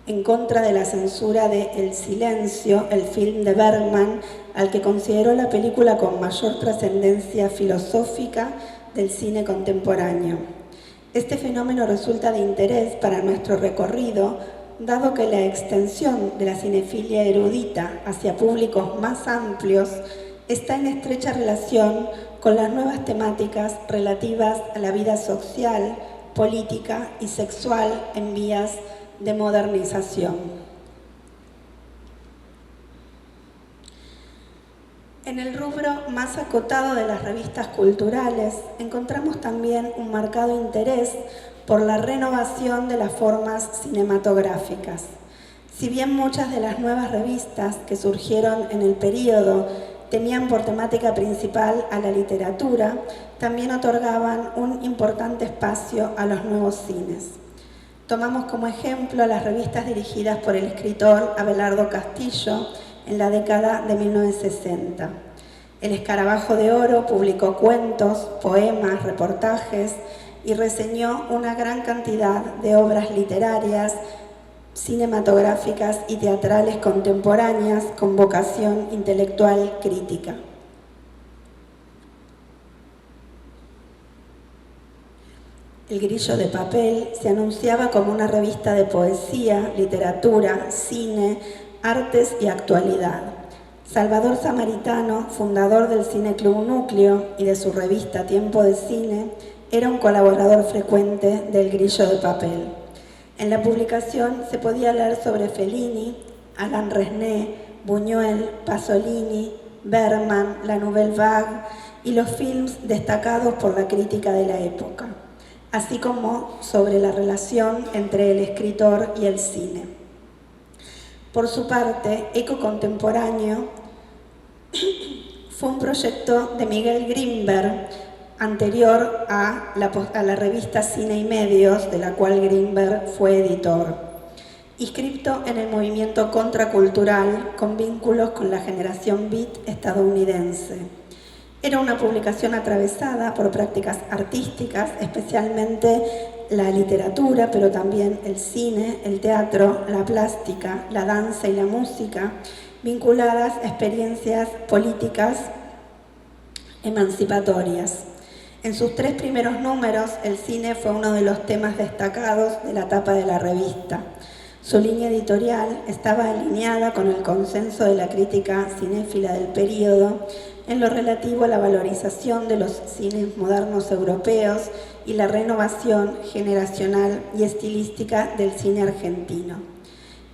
en contra de la censura de El Silencio, el film de Bergman, al que consideró la película con mayor trascendencia filosófica del cine contemporáneo. Este fenómeno resulta de interés para nuestro recorrido, dado que la extensión de la cinefilia erudita hacia públicos más amplios está en estrecha relación con las nuevas temáticas relativas a la vida social, política y sexual en vías de modernización. En el rubro más acotado de las revistas culturales encontramos también un marcado interés por la renovación de las formas cinematográficas. Si bien muchas de las nuevas revistas que surgieron en el período tenían por temática principal a la literatura, también otorgaban un importante espacio a los nuevos cines. Tomamos como ejemplo las revistas dirigidas por el escritor Abelardo Castillo en la década de 1960. El Escarabajo de Oro publicó cuentos, poemas, reportajes y reseñó una gran cantidad de obras literarias, cinematográficas y teatrales contemporáneas con vocación intelectual crítica. El Grillo de Papel se anunciaba como una revista de poesía, literatura, cine, artes y actualidad. Salvador Samaritano, fundador del Cine Club Núcleo y de su revista Tiempo de Cine, era un colaborador frecuente del Grillo de Papel. En la publicación se podía leer sobre Fellini, Alain Resnais, Buñuel, Pasolini, Bergman, la Nouvelle Vague y los films destacados por la crítica de la época, así como sobre la relación entre el escritor y el cine. Por su parte, Eco Contemporáneo fue un proyecto de Miguel Grimberg, anterior a la revista Cine y Medios, de la cual Grimberg fue editor, inscripto en el movimiento contracultural con vínculos con la generación beat estadounidense. Era una publicación atravesada por prácticas artísticas, especialmente la literatura, pero también el cine, el teatro, la plástica, la danza y la música, vinculadas a experiencias políticas emancipatorias. En sus 3 primeros números, el cine fue uno de los temas destacados de la tapa de la revista. Su línea editorial estaba alineada con el consenso de la crítica cinéfila del período en lo relativo a la valorización de los cines modernos europeos y la renovación generacional y estilística del cine argentino.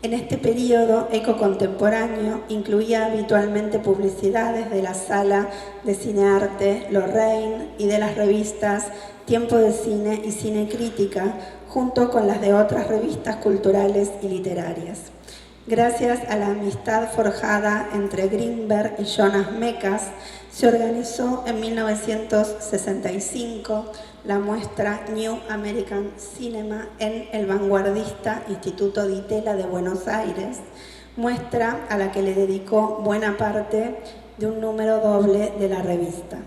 En este periodo, Eco Contemporáneo incluía habitualmente publicidades de la Sala de Cinearte Lorraine y de las revistas Tiempo de Cine y Cine Crítica, junto con las de otras revistas culturales y literarias. Gracias a la amistad forjada entre Grimberg y Jonas Mekas, se organizó en 1965 la muestra New American Cinema en el vanguardista Instituto Di Tella de Buenos Aires, muestra a la que le dedicó buena parte de un número doble de la revista.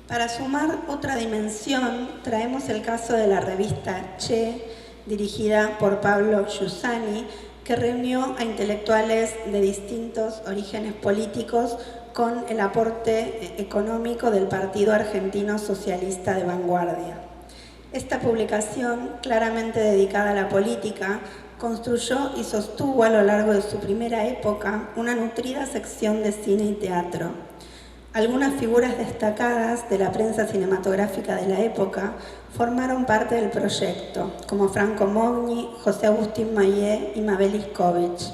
Para sumar otra dimensión, traemos el caso de la revista Che, dirigida por Pablo Giussani, que reunió a intelectuales de distintos orígenes políticos con el aporte económico del Partido Argentino Socialista de Vanguardia. Esta publicación, claramente dedicada a la política, construyó y sostuvo a lo largo de su primera época una nutrida sección de cine y teatro. Algunas figuras destacadas de la prensa cinematográfica de la época formaron parte del proyecto, como Franco Mogni, José Agustín Mayé y Mabel Iskovich.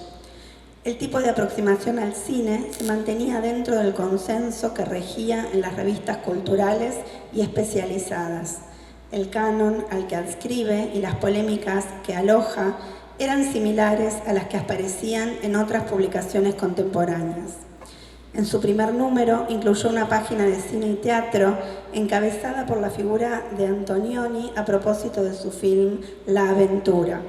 El tipo de aproximación al cine se mantenía dentro del consenso que regía en las revistas culturales y especializadas. El canon al que adscribe y las polémicas que aloja eran similares a las que aparecían en otras publicaciones contemporáneas. En su primer número incluyó una página de cine y teatro encabezada por la figura de Antonioni a propósito de su film La Aventura.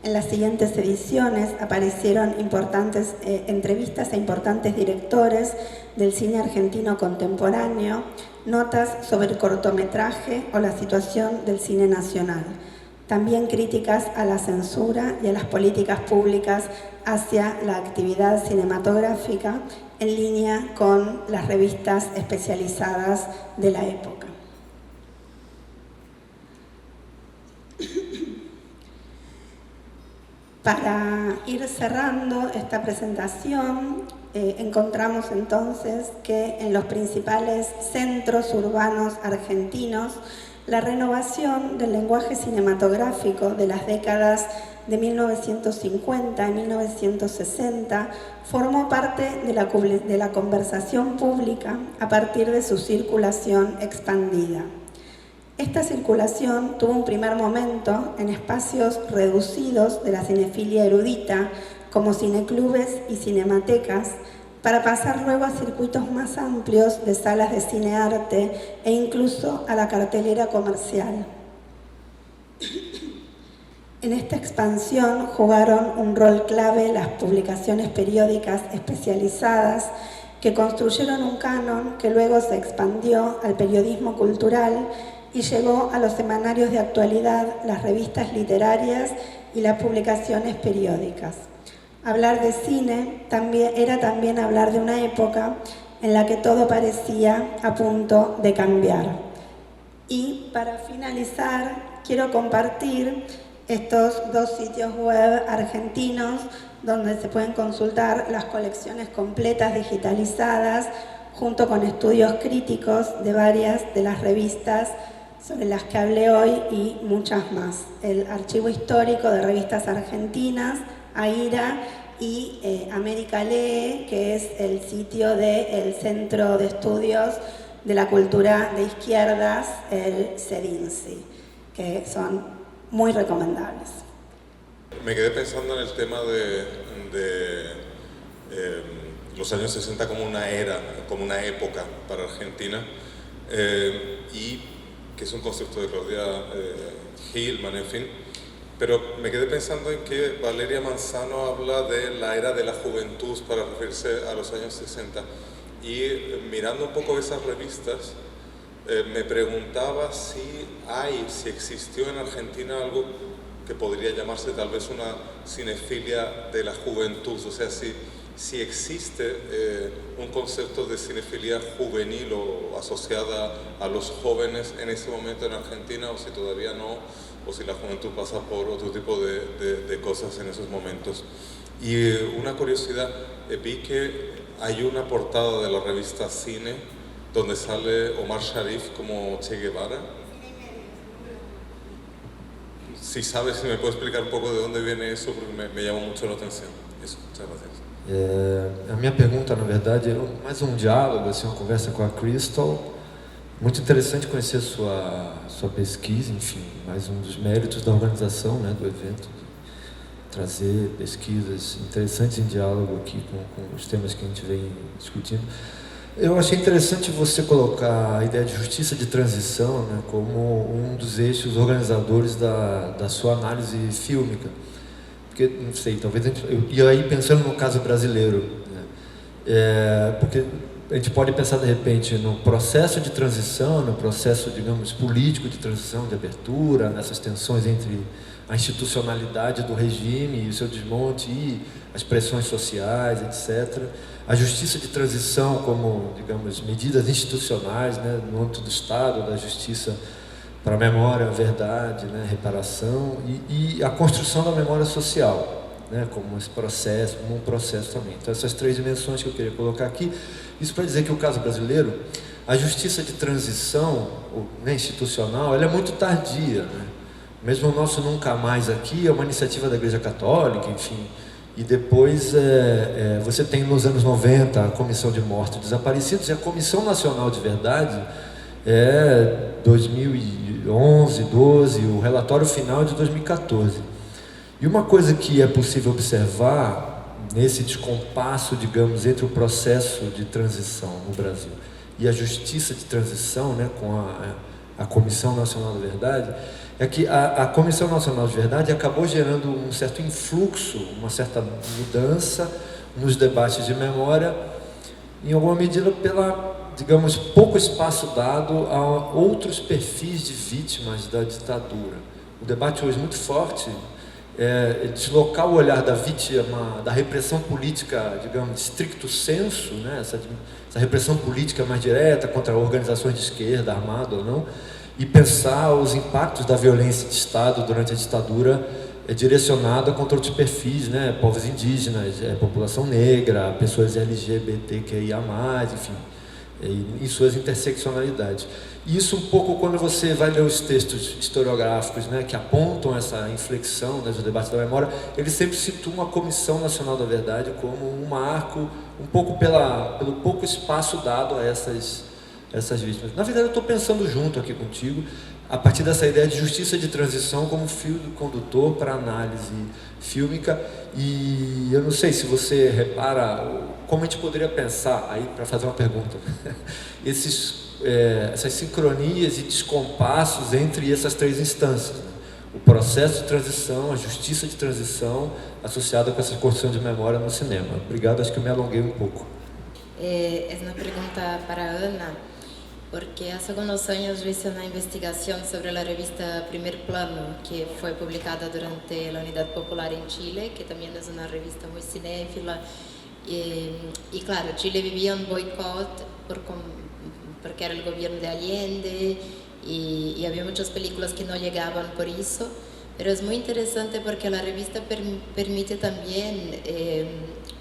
En las siguientes ediciones aparecieron importantes entrevistas a importantes directores del cine argentino contemporáneo, notas sobre el cortometraje o la situación del cine nacional. También críticas a la censura y a las políticas públicas hacia la actividad cinematográfica en línea con las revistas especializadas de la época. Para ir cerrando esta presentación, encontramos entonces que en los principales centros urbanos argentinos la renovación del lenguaje cinematográfico de las décadas de 1950 y 1960 formó parte de la conversación pública a partir de su circulación expandida. Esta circulación tuvo un primer momento en espacios reducidos de la cinefilia erudita, como cineclubes y cinematecas, para pasar luego a circuitos más amplios de salas de cinearte e incluso a la cartelera comercial. En esta expansión jugaron un rol clave las publicaciones periódicas especializadas que construyeron un canon que luego se expandió al periodismo cultural y llegó a los semanarios de actualidad, las revistas literarias y las publicaciones periódicas. Hablar de cine era también hablar de una época en la que todo parecía a punto de cambiar. Y para finalizar, quiero compartir estos dos sitios web argentinos donde se pueden consultar las colecciones completas digitalizadas junto con estudios críticos de varias de las revistas sobre las que hablé hoy y muchas más. El Archivo Histórico de Revistas Argentinas, AIRA, y América Lee, que es el sitio del Centro de Estudios de la Cultura de Izquierdas, el CEDINSI, que son muy recomendables. Me quedé pensando en el tema de los años 60 como una era, como una época para Argentina, y que es un concepto de Claudia Hillman, en fin. Pero me quedé pensando en que Valeria Manzano habla de la era de la juventud para referirse a los años 60. Y mirando un poco esas revistas, me preguntaba si existió en Argentina algo que podría llamarse tal vez una cinefilia de la juventud, o sea, si existe un concepto de cinefilia juvenil o asociada a los jóvenes en ese momento en Argentina, o si todavía no, o si la juventud pasa por otro tipo de cosas en esos momentos. Y una curiosidad, vi que hay una portada de la revista Cine donde sale Omar Sharif como Che Guevara. Si sabes, si me puedes explicar un poco de dónde viene eso, porque me llamó mucho la atención. Isso, muchas gracias. A minha pergunta, na verdade, é mais um diálogo, assim, uma conversa com a Crystal. Muito interessante conhecer sua pesquisa, enfim, mais um dos méritos da organização, né, do evento, trazer pesquisas interessantes em diálogo aqui com os temas que a gente vem discutindo. Eu achei interessante você colocar a ideia de justiça de transição, né, como um dos eixos organizadores da sua análise fílmica. Porque, não sei, talvez eu ia aí pensando no caso brasileiro, né, porque a gente pode pensar de repente no processo de transição, no processo, digamos, político de transição, de abertura, nessas tensões entre a institucionalidade do regime e o seu desmonte e as pressões sociais, etc. A justiça de transição como, digamos, medidas institucionais, né, no âmbito do Estado, da justiça para a memória, a verdade, né, reparação e a construção da memória social, né, como esse processo, como um processo também. Então essas três dimensões que eu queria colocar aqui, isso para dizer que o caso brasileiro, a justiça de transição, né, institucional, ela é muito tardia, né? Mesmo o nosso Nunca Mais aqui é uma iniciativa da Igreja Católica, enfim, e depois você tem nos anos 90 a Comissão de Mortos e Desaparecidos e a Comissão Nacional de Verdade 2011, 12, o relatório final de 2014. E uma coisa que é possível observar nesse descompasso, digamos, entre o processo de transição no Brasil e a justiça de transição, né, com a Comissão Nacional da Verdade, é que a Comissão Nacional de Verdade acabou gerando um certo influxo, uma certa mudança nos debates de memória, em alguma medida pela, digamos, pouco espaço dado a outros perfis de vítimas da ditadura. O debate hoje muito forte é deslocar o olhar da vítima, da repressão política, digamos, stricto sensu, né? essa repressão política mais direta contra organizações de esquerda, armada ou não, e pensar os impactos da violência de Estado durante a ditadura direcionada contra outros perfis, né? Povos indígenas, população negra, pessoas LGBTQIA+, enfim, em suas interseccionalidades. E isso um pouco quando você vai ler os textos historiográficos, né, que apontam essa inflexão, né, do debate da memória, eles sempre situam a Comissão Nacional da Verdade como um marco, um pouco pelo pouco espaço dado a essas vítimas. Na verdade, eu estou pensando junto aqui contigo, a partir dessa ideia de justiça de transição como fio condutor para a análise fílmica, e eu não sei se você repara como a gente poderia pensar, aí para fazer uma pergunta, essas sincronias e descompassos entre essas três instâncias, né? O processo de transição, a justiça de transição associada com essa construção de memória no cinema. Obrigado, acho que eu me alonguei um pouco. É uma pergunta para Ana, porque hace algunos años hice una investigación sobre la revista Primer Plano, que fue publicada durante la Unidad Popular en Chile, que también es una revista muy cinéfila. Y claro, Chile vivía un boicot porque era el gobierno de Allende y había muchas películas que no llegaban por eso. Pero es muy interesante porque la revista permite también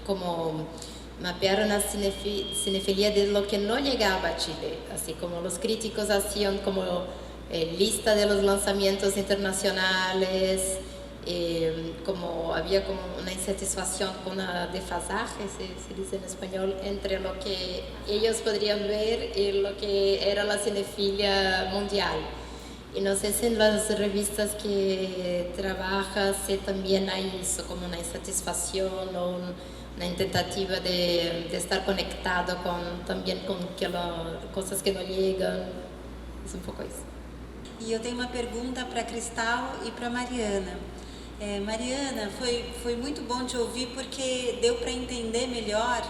como mapear una cinefilia de lo que no llegaba a Chile, así como los críticos hacían como lista de los lanzamientos internacionales, como había como una insatisfacción, una desfasaje, se dice en español, entre lo que ellos podrían ver y lo que era la cinefilia mundial. Y no sé si en las revistas que trabajas si también hay eso, como una insatisfacción o una tentativa de estar conectado también con cosas que no llegan. Es un poco eso. E eu tenho uma pergunta para Cristal e para Mariana. Mariana, foi muito bom te ouvir porque deu para entender melhor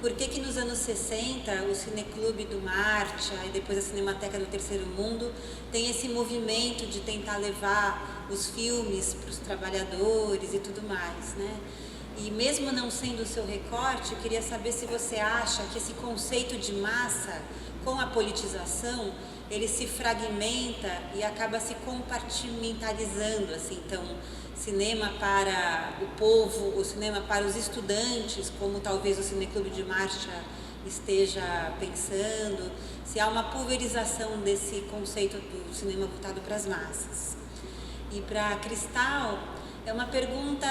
por que nos anos 60 o Cineclube do Marcha e depois a Cinemateca do Terceiro Mundo tem esse movimento de tentar levar os filmes para os trabalhadores e tudo mais, né? E mesmo não sendo o seu recorte, eu queria saber se você acha que esse conceito de massa, com a politização, ele se fragmenta e acaba se compartimentalizando, assim. Então, cinema para o povo, o cinema para os estudantes, como talvez o Cineclube de Marcha esteja pensando, se há uma pulverização desse conceito do cinema voltado para as massas. E para Cristal, é uma pergunta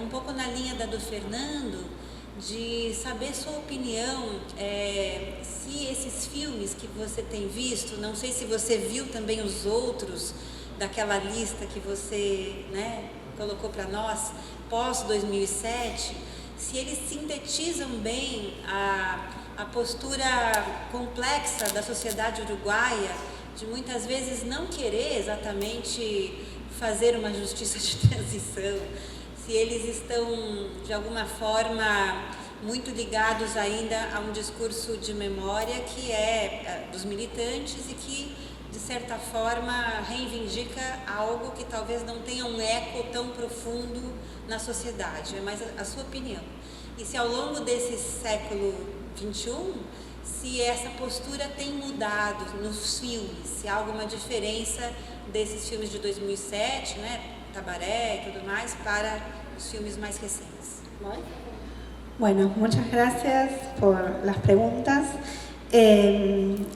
um pouco na linha da do Fernando, de saber sua opinião, se esses filmes que você tem visto, não sei se você viu também os outros daquela lista que você, né, colocou para nós, pós 2007, se eles sintetizam bem a postura complexa da sociedade uruguaia, de muitas vezes não querer exatamente fazer uma justiça de transição, se eles estão, de alguma forma, muito ligados ainda a um discurso de memória que é dos militantes e que, de certa forma, reivindica algo que talvez não tenha um eco tão profundo na sociedade. É mais a sua opinião. E se ao longo desse século XXI, se essa postura tem mudado nos filmes, se há alguma diferença desses filmes de 2007, né, Tabaré e tudo mais, para los filmes más recientes. Bueno, muchas gracias por las preguntas. El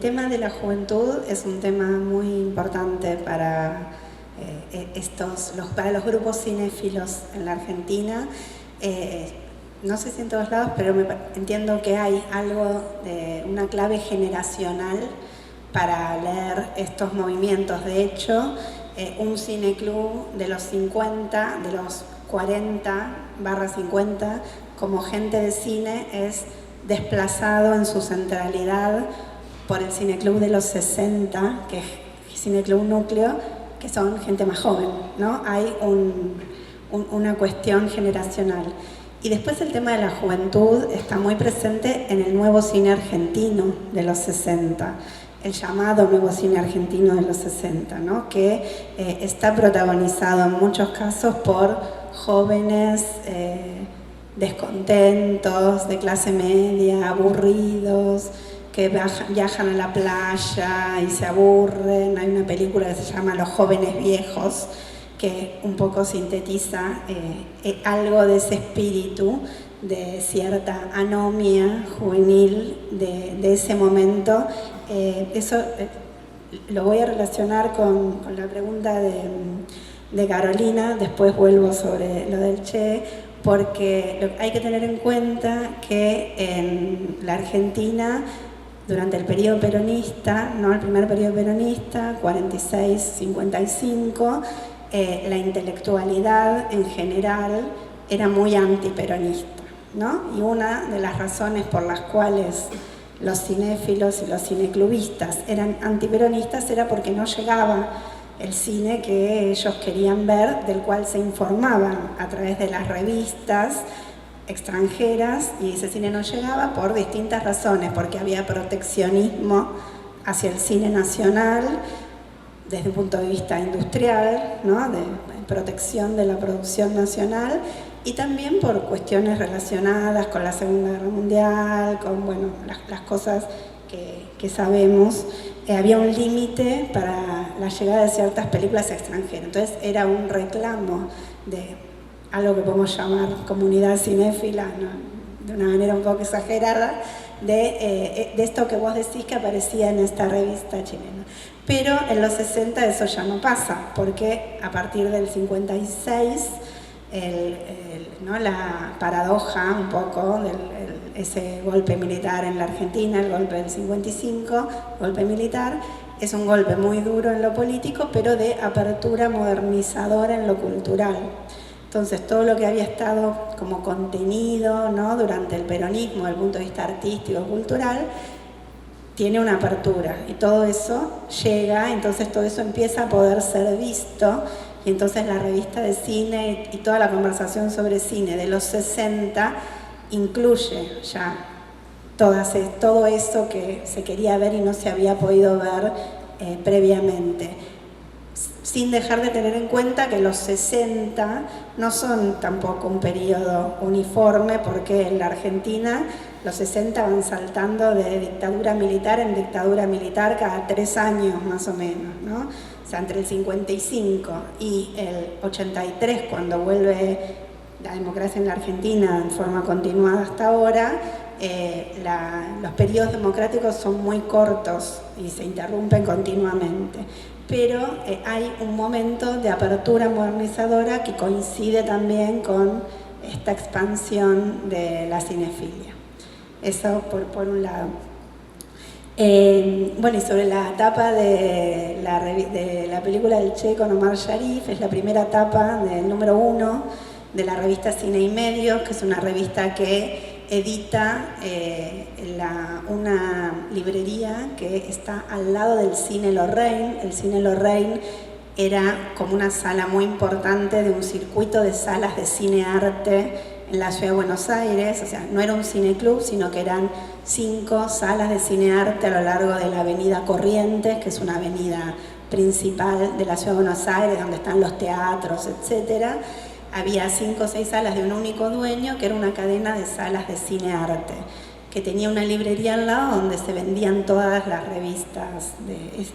tema de la juventud es un tema muy importante para para los grupos cinéfilos en la Argentina. No sé si en todos lados, pero entiendo que hay algo de una clave generacional para leer estos movimientos. De hecho, un cineclub de los 50, de los 40/50, como gente de cine, es desplazado en su centralidad por el cineclub de los 60, que es Cineclub Núcleo, que son gente más joven, ¿no? Hay una cuestión generacional. Y después el tema de la juventud está muy presente en el nuevo cine argentino de los 60, el llamado nuevo cine argentino de los 60, ¿no? Que está protagonizado en muchos casos por jóvenes descontentos, de clase media, aburridos, que viajan a la playa y se aburren. Hay una película que se llama Los jóvenes viejos, que un poco sintetiza algo de ese espíritu, de cierta anomia juvenil de ese momento. Eso lo voy a relacionar con la pregunta de Carolina, después vuelvo sobre lo del Che, porque hay que tener en cuenta que en la Argentina, durante el periodo peronista, no el primer periodo peronista, 46-55, la intelectualidad en general era muy antiperonista, ¿no? Y una de las razones por las cuales los cinéfilos y los cineclubistas eran antiperonistas era porque no llegaba el cine que ellos querían ver, del cual se informaban a través de las revistas extranjeras, y ese cine no llegaba por distintas razones, porque había proteccionismo hacia el cine nacional desde un punto de vista industrial, ¿no? De protección de la producción nacional, y también por cuestiones relacionadas con la Segunda Guerra Mundial, con las cosas que sabemos. Había un límite para la llegada de ciertas películas extranjeras. Entonces era un reclamo de algo que podemos llamar comunidad cinéfila, ¿no? De una manera un poco exagerada, de esto que vos decís que aparecía en esta revista chilena. Pero en los 60 eso ya no pasa, porque a partir del 56, ¿no? La paradoja un poco de ese golpe militar en la Argentina, el golpe del 55, golpe militar, es un golpe muy duro en lo político, pero de apertura modernizadora en lo cultural. Entonces, todo lo que había estado como contenido, ¿no? Durante el peronismo, desde el punto de vista artístico, cultural, tiene una apertura. Y todo eso llega, entonces todo eso empieza a poder ser visto. Y entonces la revista de cine y toda la conversación sobre cine de los 60 incluye ya todo eso que se quería ver y no se había podido ver previamente. Sin dejar de tener en cuenta que los 60 no son tampoco un periodo uniforme, porque en la Argentina los 60 van saltando de dictadura militar en dictadura militar cada 3 años más o menos, ¿no? O sea, entre el 55 y el 83, cuando vuelve la democracia en la Argentina en forma continuada hasta ahora, los periodos democráticos son muy cortos y se interrumpen continuamente. Pero hay un momento de apertura modernizadora que coincide también con esta expansión de la cinefilia. Eso por un lado. Bueno, y sobre la tapa de la película del Che con Omar Sharif, es la primera tapa del número 1 de la revista Cine y Medios, que es una revista que edita una librería que está al lado del Cine Lorraine. El Cine Lorraine era como una sala muy importante de un circuito de salas de cine-arte en la ciudad de Buenos Aires. O sea, no era un cineclub, sino que eran 5 salas de cine-arte a lo largo de la avenida Corrientes, que es una avenida principal de la ciudad de Buenos Aires, donde están los teatros, etcétera. Había 5 o 6 salas de un único dueño, que era una cadena de salas de cine-arte, que tenía una librería al lado donde se vendían todas las revistas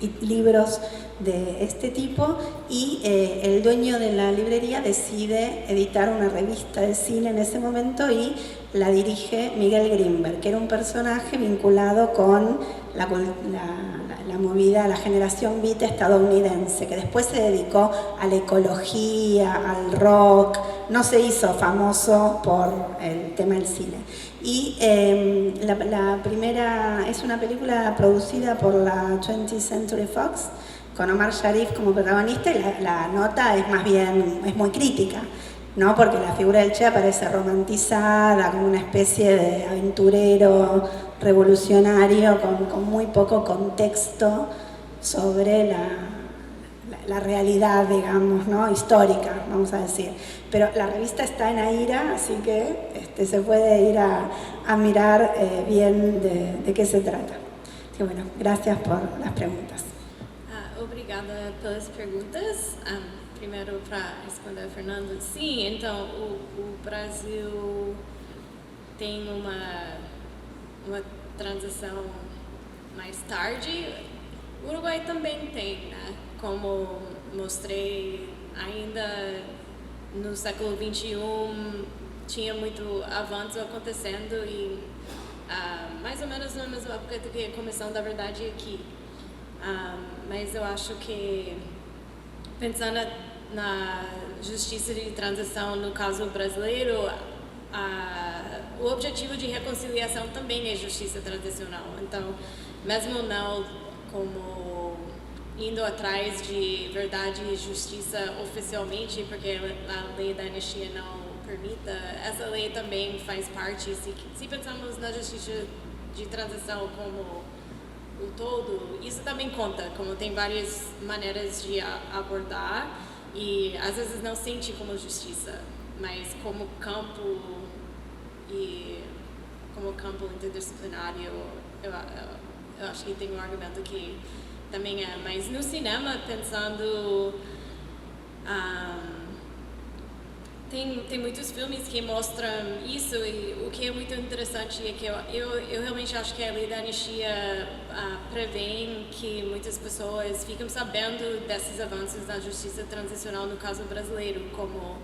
y libros de este tipo, y el dueño de la librería decide editar una revista de cine en ese momento y la dirige Miguel Grimberg, que era un personaje vinculado con la movida, la generación beat estadounidense, que después se dedicó a la ecología, al rock, no se hizo famoso por el tema del cine. Y la primera es una película producida por la 20th Century Fox, con Omar Sharif como protagonista, y la nota es más bien, es muy crítica, ¿no? Porque la figura del Che aparece romantizada, como una especie de aventurero revolucionario con muy poco contexto sobre la realidad, digamos, ¿no? Histórica, vamos a decir. Pero la revista está en Aira, así que se puede ir a mirar bien de qué se trata. Así que bueno, gracias por las preguntas. Obrigada pelas perguntas. Primeiro, para responder a Fernando, sim, então o Brasil tem uma transição mais tarde. O Uruguai também tem, né? Como mostrei, ainda no século XXI tinha muito avanço acontecendo e mais ou menos na mesma época do que a Comissão da Verdade aqui. Mas eu acho que, pensando na justiça de transição no caso brasileiro, o objetivo de reconciliação também é justiça transicional. Então, mesmo não como indo atrás de verdade e justiça oficialmente, porque a lei da anistia não permita, essa lei também faz parte. Se pensamos na justiça de transição como o todo, isso também conta, como tem várias maneiras de abordar e às vezes não sente como justiça, mas como campo e como campo interdisciplinário, eu acho que tem um argumento que também é. Mas no cinema, pensando Tem muitos filmes que mostram isso, e o que é muito interessante é que eu realmente acho que a lei da anistia prevê que muitas pessoas ficam sabendo desses avanços na justiça transicional no caso brasileiro, como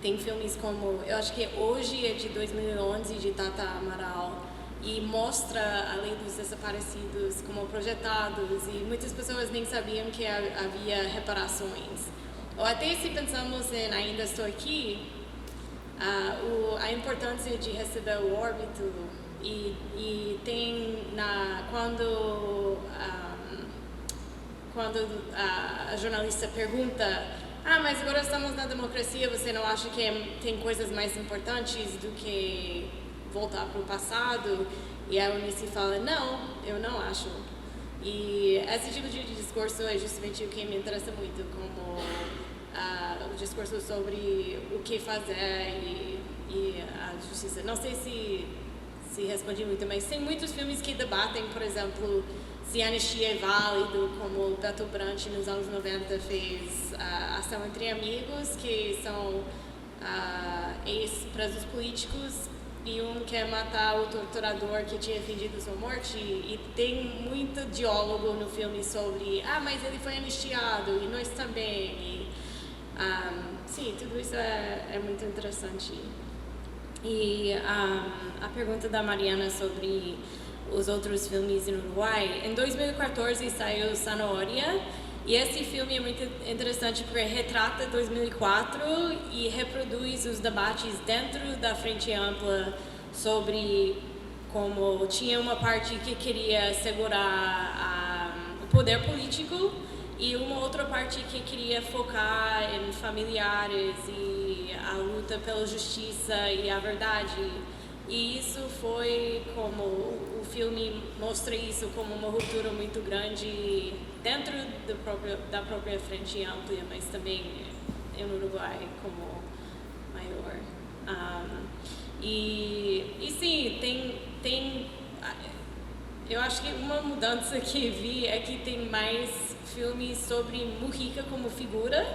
tem filmes como, eu acho que Hoje é de 2011, de Tata Amaral, e mostra a lei dos desaparecidos como projetados, e muitas pessoas nem sabiam que havia reparações. Ou até se pensamos em Ainda Estou Aqui, a importância de receber o óbito, e tem quando a jornalista pergunta, mas agora estamos na democracia, você não acha que tem coisas mais importantes do que voltar para o passado? E a Eunice fala, não, eu não acho. E esse tipo de discurso é justamente o que me interessa muito, como o discurso sobre o que fazer e a justiça. Não sei se respondi muito, mas tem muitos filmes que debatem, por exemplo, se a anistia é válido, como Beto Brandt nos anos 90 fez Ação Entre Amigos, que são ex-presos políticos, e um quer matar o torturador que tinha fingido sua morte, e tem muito diálogo no filme sobre mas ele foi anistiado, e nós também, sim, tudo isso é muito interessante. E a pergunta da Mariana sobre os outros filmes no Uruguai, em 2014 saiu Zanahoria, e esse filme é muito interessante porque retrata 2004 e reproduz os debates dentro da Frente Ampla sobre como tinha uma parte que queria segurar o poder político e uma outra parte que queria focar em familiares e a luta pela justiça e a verdade. E isso foi como o filme mostra isso como uma ruptura muito grande dentro da própria Frente Ampla, mas também no Uruguai como maior. E sim, tem eu acho que uma mudança que vi é que tem mais filmes sobre Mujica como figura,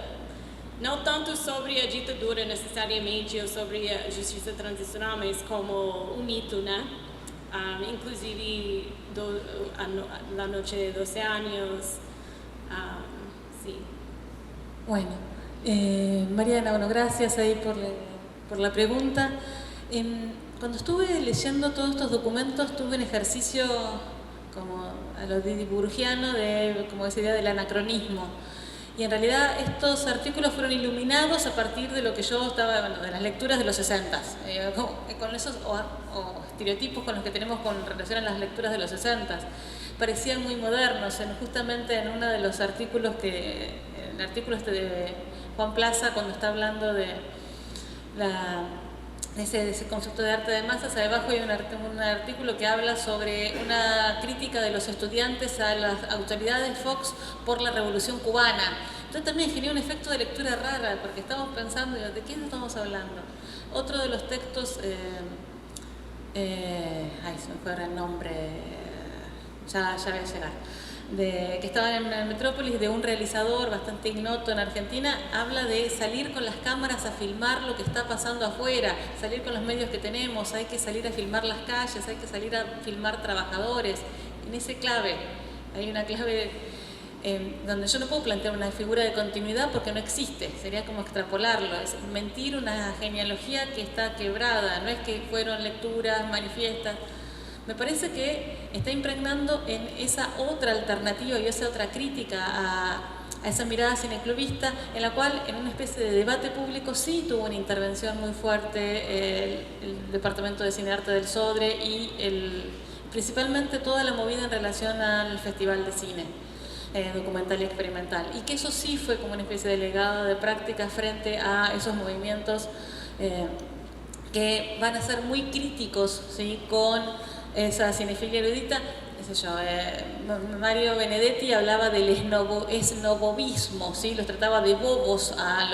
não tanto sobre a ditadura necessariamente ou sobre a justiça transicional, mas como um mito, né? Inclusive La Noche de 12 Años. Sí. Bueno, Mariana, gracias ahí por la pregunta. Cuando estuve leyendo todos estos documentos, tuve un ejercicio como a lo burgiano, como esa idea del anacronismo. Y en realidad estos artículos fueron iluminados a partir de lo que yo estaba, de las lecturas de los 60s, con esos o estereotipos con los que tenemos con relación a las lecturas de los 60s. Parecían muy modernos, justamente en uno de los artículos el artículo de Juan Plaza, cuando está hablando de ese concepto de arte de masas, abajo hay un artículo que habla sobre una crítica de los estudiantes a las autoridades Fox por la Revolución Cubana. Entonces también genera un efecto de lectura rara, porque estamos pensando, ¿de quién estamos hablando? Otro de los textos, se me fue ahora el nombre, ya voy a llegar, que estaba en Metrópolis, de un realizador bastante ignoto en Argentina, habla de salir con las cámaras a filmar lo que está pasando afuera, salir con los medios que tenemos, hay que salir a filmar las calles, hay que salir a filmar trabajadores. En ese clave, hay una clave donde yo no puedo plantear una figura de continuidad porque no existe, sería como extrapolarlo, es mentir una genealogía que está quebrada, no es que fueron lecturas, manifiestas. Me parece que está impregnando en esa otra alternativa y esa otra crítica a esa mirada cineclubista, en la cual, en una especie de debate público, sí tuvo una intervención muy fuerte el Departamento de Cine Arte del Sodre y principalmente toda la movida en relación al Festival de Cine documental y experimental. Y que eso sí fue como una especie de legado de práctica frente a esos movimientos que van a ser muy críticos, ¿sí?, con esa cinefilia erudita. Mario Benedetti hablaba del esnobobismo, ¿sí? Los trataba de bobos a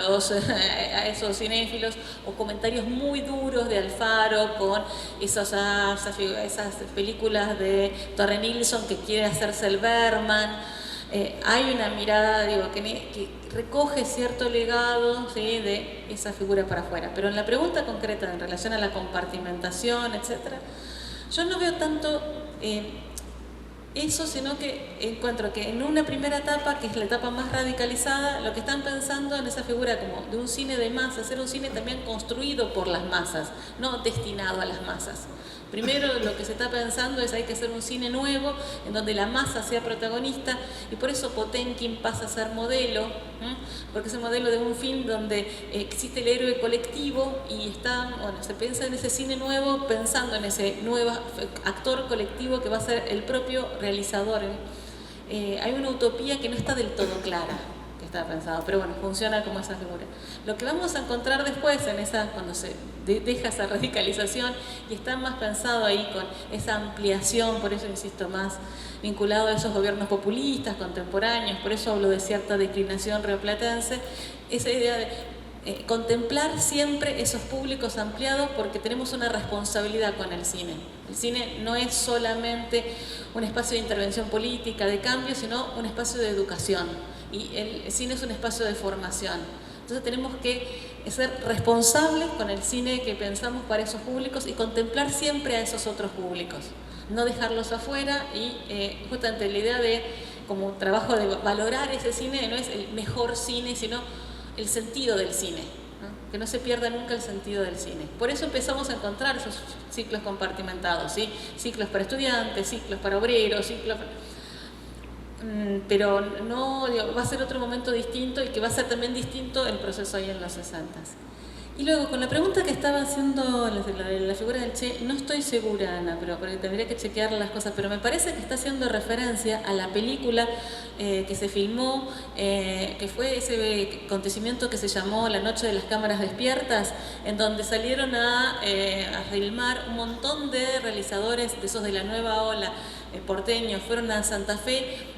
esos cinéfilos, o comentarios muy duros de Alfaro con esas películas de Torre Nilsson que quiere hacerse el Berman. hay una mirada, digo, que recoge cierto legado, ¿sí?, de esa figura para afuera. Pero en la pregunta concreta en relación a la compartimentación, etcétera, yo no veo tanto eso, sino que encuentro que en una primera etapa, que es la etapa más radicalizada, lo que están pensando en esa figura como de un cine de masas, ser un cine también construido por las masas, no destinado a las masas. Primero lo que se está pensando es hay que hacer un cine nuevo en donde la masa sea protagonista, y por eso Potemkin pasa a ser modelo, porque es el modelo de un film donde existe el héroe colectivo y se piensa en ese cine nuevo pensando en ese nuevo actor colectivo que va a ser el propio realizador. Hay una utopía que no está del todo clara que está pensado, pero bueno, funciona como esa figura. Lo que vamos a encontrar después cuando se deja esa radicalización y está más pensado ahí con esa ampliación, por eso insisto, más vinculado a esos gobiernos populistas contemporáneos, por eso hablo de cierta declinación rioplatense, esa idea de contemplar siempre esos públicos ampliados, porque tenemos una responsabilidad con el cine. El cine no es solamente un espacio de intervención política, de cambio, sino un espacio de educación, y el cine es un espacio de formación. Entonces tenemos que ser responsables con el cine que pensamos para esos públicos y contemplar siempre a esos otros públicos, no dejarlos afuera, y justamente la idea de, como trabajo de valorar ese cine, no es el mejor cine, sino el sentido del cine, ¿no? Que no se pierda nunca el sentido del cine. Por eso empezamos a encontrar esos ciclos compartimentados, ¿sí? Ciclos para estudiantes, ciclos para obreros, ciclos para... Pero no, va a ser otro momento distinto, y que va a ser también distinto el proceso ahí en los 60s. Y luego, con la pregunta que estaba haciendo la figura del Che, no estoy segura, Ana, porque tendría que chequear las cosas, pero me parece que está haciendo referencia a la película que se filmó, que fue ese acontecimiento que se llamó La Noche de las Cámaras Despiertas, en donde salieron a filmar un montón de realizadores de esos de la nueva ola porteños, fueron a Santa Fe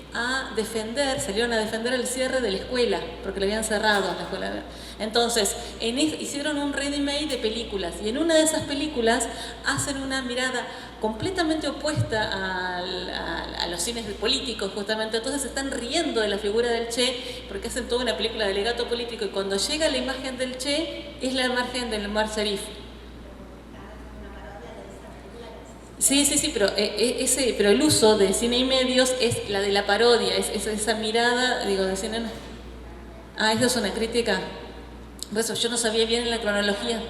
salieron a defender el cierre de la escuela, porque le habían cerrado la escuela. Entonces, hicieron un ready-made de películas, y en una de esas películas hacen una mirada completamente opuesta a los cines políticos, justamente. Entonces se están riendo de la figura del Che, porque hacen toda una película de legato político, y cuando llega la imagen del Che, es la imagen del Omar Sharif. Sí, pero el uso de cine y medios es la de la parodia, es esa mirada, digo, de cine. Eso es una crítica. Por eso yo no sabía bien en la cronología.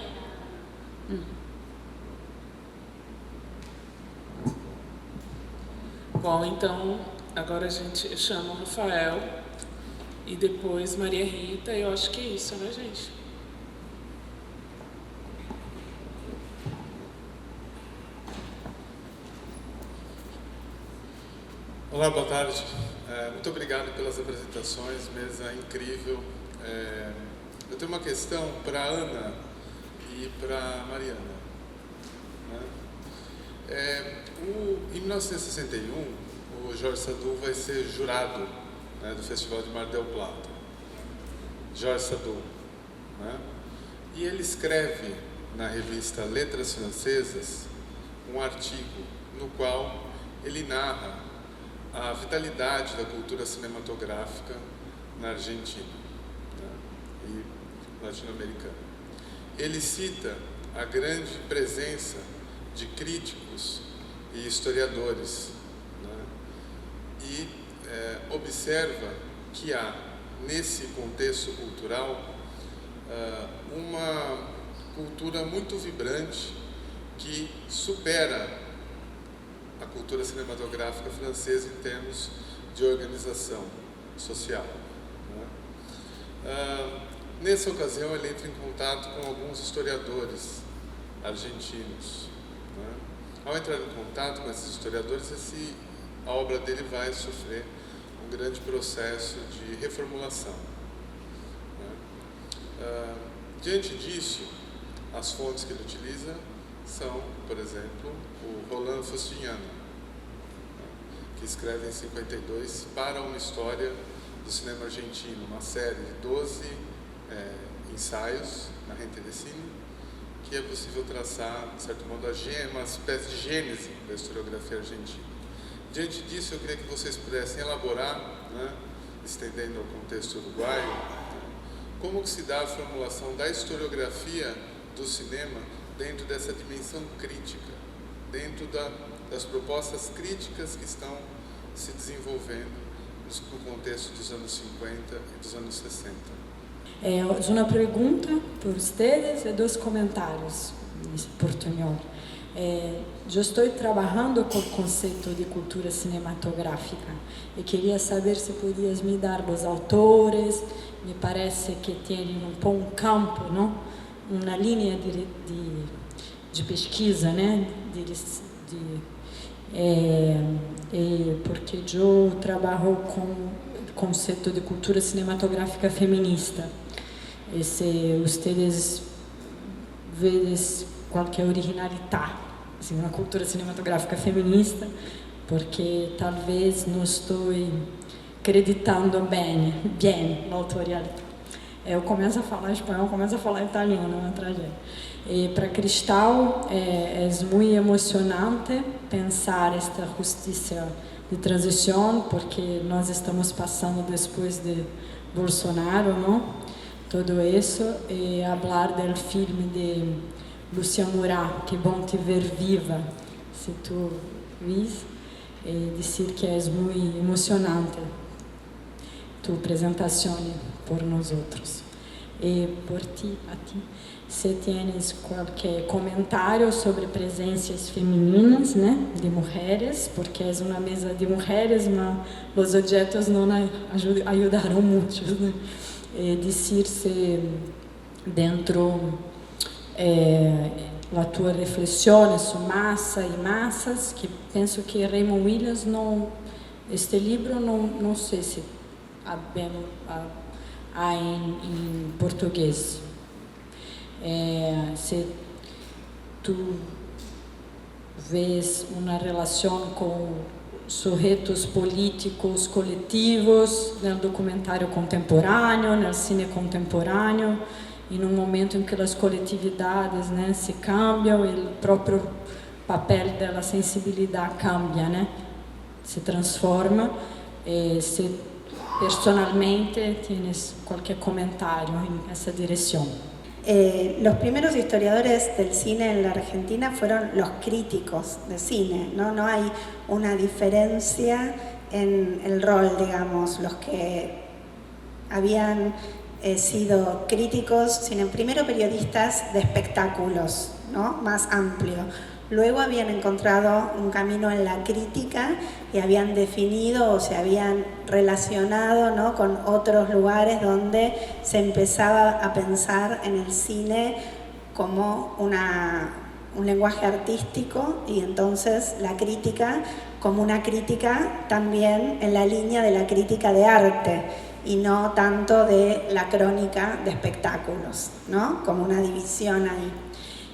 Bom, então, agora a gente chama o Rafael e depois Maria Rita, eu acho que é isso, né, gente? Olá, boa tarde. Muito obrigado pelas apresentações, mesa incrível. Eu tenho uma questão para a Ana e para a Mariana. Em 1961, o Jorge Sardou vai ser jurado, né, do Festival de Mar del Plata. Jorge Sardou. Né? E ele escreve na revista Letras Francesas um artigo no qual ele narra a vitalidade da cultura cinematográfica na Argentina, né, e latino-americana. Ele cita a grande presença de críticos e historiadores, né, e observa que há, nesse contexto cultural, uma cultura muito vibrante que supera a cultura cinematográfica francesa em termos de organização social. Né? Nessa ocasião, ele entra em contato com alguns historiadores argentinos. Né? Ao entrar em contato com esses historiadores, a obra dele vai sofrer um grande processo de reformulação. Né? Diante disso, as fontes que ele utiliza são, por exemplo, o Roland Fustiniano, que escreve em 52 para uma história do cinema argentino, uma série de 12 ensaios na Gente de Cine, que é possível traçar, de certo modo, uma espécie de gênese da historiografia argentina. Diante disso, eu queria que vocês pudessem elaborar né, estendendo ao contexto uruguaio, como que se dá a formulação da historiografia do cinema dentro dessa dimensão crítica, dentro das propostas críticas que estão se desenvolvendo no contexto dos anos 50 e dos anos 60. Uma pergunta para vocês e 2 comentários em portunhol. Eu estou trabalhando com o conceito de cultura cinematográfica e queria saber se podias me dar os autores. Me parece que tem um campo, não? Uma linha de pesquisa, né? Porque eu trabalho com o conceito de cultura cinematográfica feminista. E se vocês veem qualquer originalidade, assim, uma cultura cinematográfica feminista, porque talvez não estou acreditando bem a autorialidade. Eu começo a falar espanhol, começo a falar italiano, é uma tragédia. Para Cristal é muito emocionante pensar esta justiça de transição, porque nós estamos passando depois de Bolsonaro, não? Todo isso, e falar do filme de Lúcia Murat, Que Bom Te Ver Viva, se tu vis, e dizer que é muito emocionante tu apresentação por nós outros. E por ti, se tens qualquer comentário sobre presenças femininas, né, de mulheres, porque é uma mesa de mulheres, mas os objetos não ajudaram muito, né? Dizer se dentro a tua reflexão sobre massa e massas, que penso que Raymond Williams este livro não sei se há em português. Se tu vês uma relação com sujeitos políticos coletivos no documentário contemporâneo, no cine contemporâneo, e num momento em que as coletividades, né, se cambiam, e o próprio papel da sensibilidade cambia, né, se transforma. Se personalmente tienes qualquer comentário em essa direção. Los primeros historiadores del cine en la Argentina fueron los críticos de cine, ¿no? No hay una diferencia en el rol, digamos, los que habían sido críticos, sino primero periodistas de espectáculos, ¿no? Más amplio. Luego habían encontrado un camino en la crítica y habían definido o se habían relacionado, ¿no?, con otros lugares donde se empezaba a pensar en el cine como un lenguaje artístico, y entonces la crítica como una crítica también en la línea de la crítica de arte y no tanto de la crónica de espectáculos, ¿no?, como una división ahí.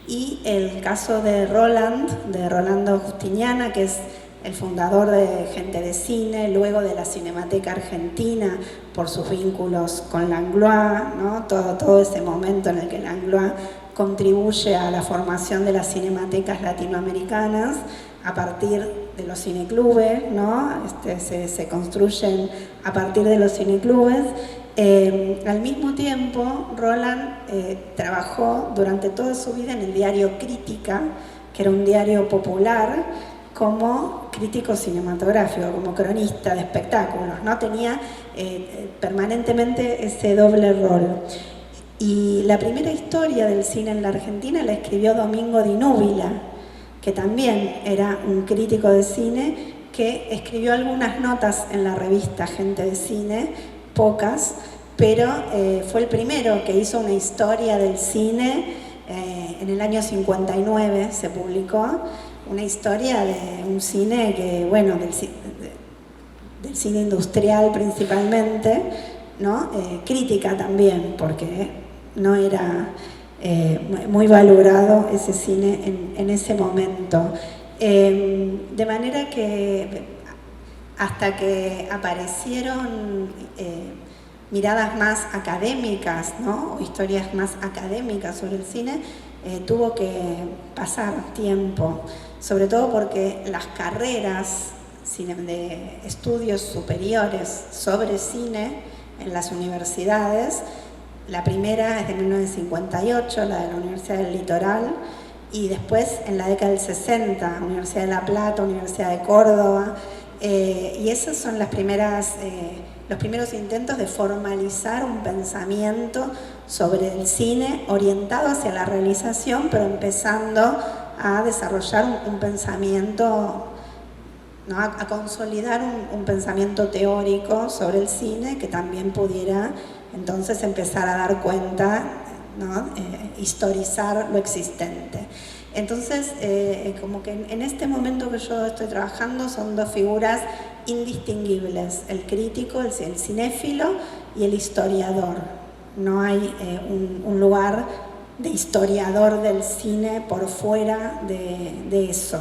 Y el caso de Rolando Justiniana, que es el fundador de Gente de Cine, luego de la Cinemateca Argentina, por sus vínculos con Langlois, ¿no? Todo ese momento en el que Langlois contribuye a la formación de las cinematecas latinoamericanas a partir de los cineclubes, ¿no? Se construyen a partir de los cineclubes. Al mismo tiempo, Roland trabajó durante toda su vida en el diario Crítica, que era un diario popular, como crítico cinematográfico, como cronista de espectáculos, ¿no? Tenía permanentemente ese doble rol. Y la primera historia del cine en la Argentina la escribió Domingo Di Núbila, que también era un crítico de cine, que escribió algunas notas en la revista Gente de Cine, pocas, pero fue el primero que hizo una historia del cine. En el año 59 se publicó una historia de un cine que, bueno, del cine industrial principalmente, ¿no? Crítica también, porque no era muy valorado ese cine en ese momento. De manera que hasta que aparecieron miradas más académicas, ¿no?, o historias más académicas sobre el cine, tuvo que pasar tiempo, sobre todo porque las carreras de estudios superiores sobre cine en las universidades. La primera es de 1958, la de la Universidad del Litoral, y después en la década del 60, Universidad de La Plata, Universidad de Córdoba, y esos son los primeros intentos de formalizar un pensamiento sobre el cine orientado hacia la realización, pero empezando a desarrollar un pensamiento, ¿no? a consolidar un pensamiento teórico sobre el cine que también pudiera entonces empezar a dar cuenta, ¿no? Historizar lo existente. Entonces, como que en este momento que yo estoy trabajando son dos figuras indistinguibles, el crítico, el cinéfilo y el historiador. No hay un lugar de historiador del cine por fuera de eso.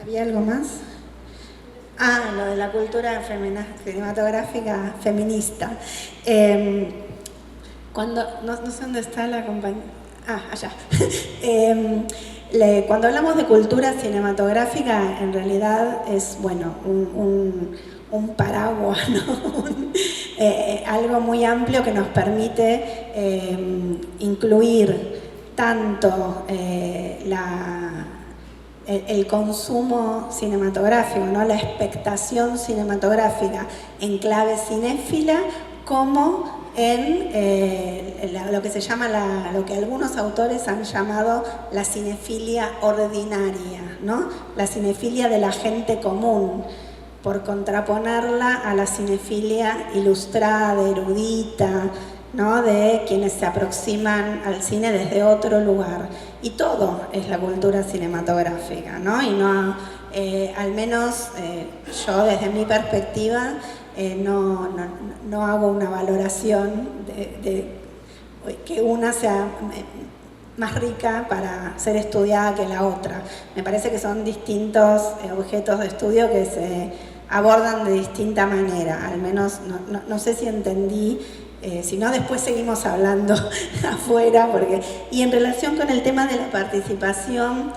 ¿Había algo más? Ah, lo de la cultura cinematográfica feminista. No sé dónde está la compañía. Ah, allá. Cuando hablamos de cultura cinematográfica, en realidad es, bueno, un paraguas, ¿no? Algo muy amplio que nos permite incluir tanto el consumo cinematográfico, ¿no? La expectación cinematográfica en clave cinéfila, como en lo que se llama, lo que algunos autores han llamado la cinefilia ordinaria, ¿no? La cinefilia de la gente común, por contraponerla a la cinefilia ilustrada, erudita, ¿no? De quienes se aproximan al cine desde otro lugar. Y todo es la cultura cinematográfica, ¿no? Y no, al menos yo desde mi perspectiva no hago una valoración de que una sea más rica para ser estudiada que la otra. Me parece que son distintos objetos de estudio que se abordan de distinta manera. Al menos no sé si entendí. Si no, después seguimos hablando afuera, y en relación con el tema de la participación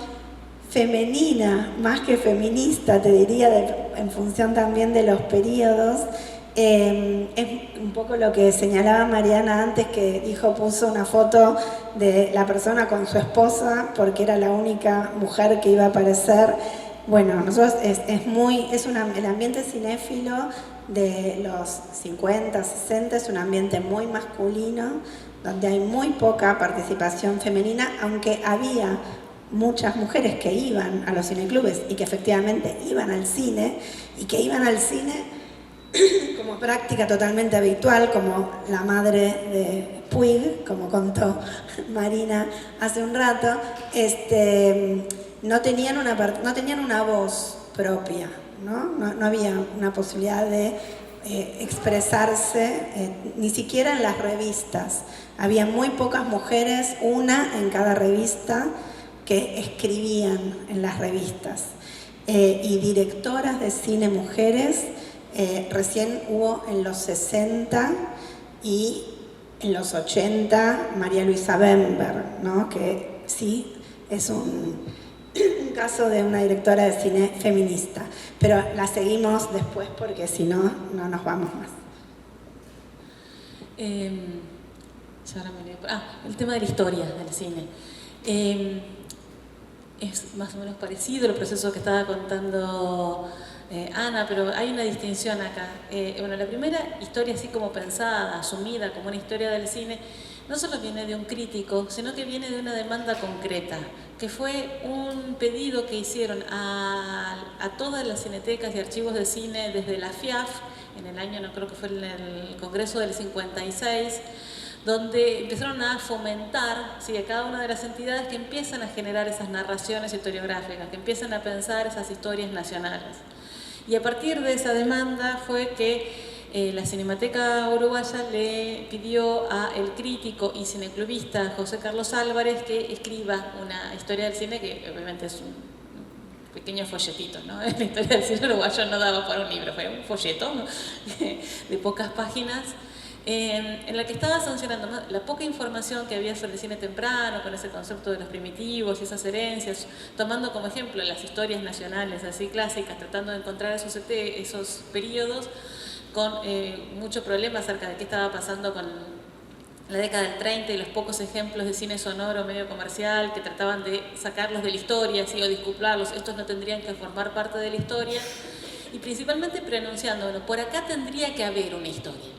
femenina, más que feminista, te diría, en función también de los periodos, es un poco lo que señalaba Mariana antes, que puso una foto de la persona con su esposa, porque era la única mujer que iba a aparecer. Bueno, nosotros el ambiente cinéfilo de los 50, 60 es un ambiente muy masculino, donde hay muy poca participación femenina, aunque había muchas mujeres que iban a los cineclubes y que efectivamente iban al cine, y que iban al cine como práctica totalmente habitual, como la madre de Puig, como contó Marina hace un rato, no tenían una voz propia, no había una posibilidad de expresarse, ni siquiera en las revistas. Había muy pocas mujeres, una en cada revista, que escribían en las revistas. Y directoras de cine mujeres recién hubo en los 60 y en los 80 María Luisa Bember, ¿no? Que sí es un caso de una directora de cine feminista, pero la seguimos después porque si no, no nos vamos más. El tema de la historia del cine. Es más o menos parecido el proceso que estaba contando Ana, pero hay una distinción acá. La primera historia así como pensada, asumida como una historia del cine, no solo viene de un crítico, sino que viene de una demanda concreta, que fue un pedido que hicieron a todas las cinetecas y archivos de cine desde la FIAF, en el año, no creo que fue en el Congreso del 56, donde empezaron a fomentar a cada una de las entidades que empiezan a generar esas narraciones historiográficas, que empiezan a pensar esas historias nacionales. Y a partir de esa demanda fue que la Cinemateca Uruguaya le pidió al crítico y cineclubista José Carlos Álvarez que escriba una historia del cine, que obviamente es un pequeño folletito, ¿no? La historia del cine uruguayo no daba para un libro, fue un folleto, ¿no? De pocas páginas, en la que estaba sancionando la poca información que había sobre el cine temprano, con ese concepto de los primitivos y esas herencias, tomando como ejemplo las historias nacionales así clásicas, tratando de encontrar esos periodos con mucho problema acerca de qué estaba pasando con la década del 30 y los pocos ejemplos de cine sonoro medio comercial que trataban de sacarlos de la historia, ¿sí? O disculparlos, estos no tendrían que formar parte de la historia, y principalmente pronunciando, bueno, por acá tendría que haber una historia.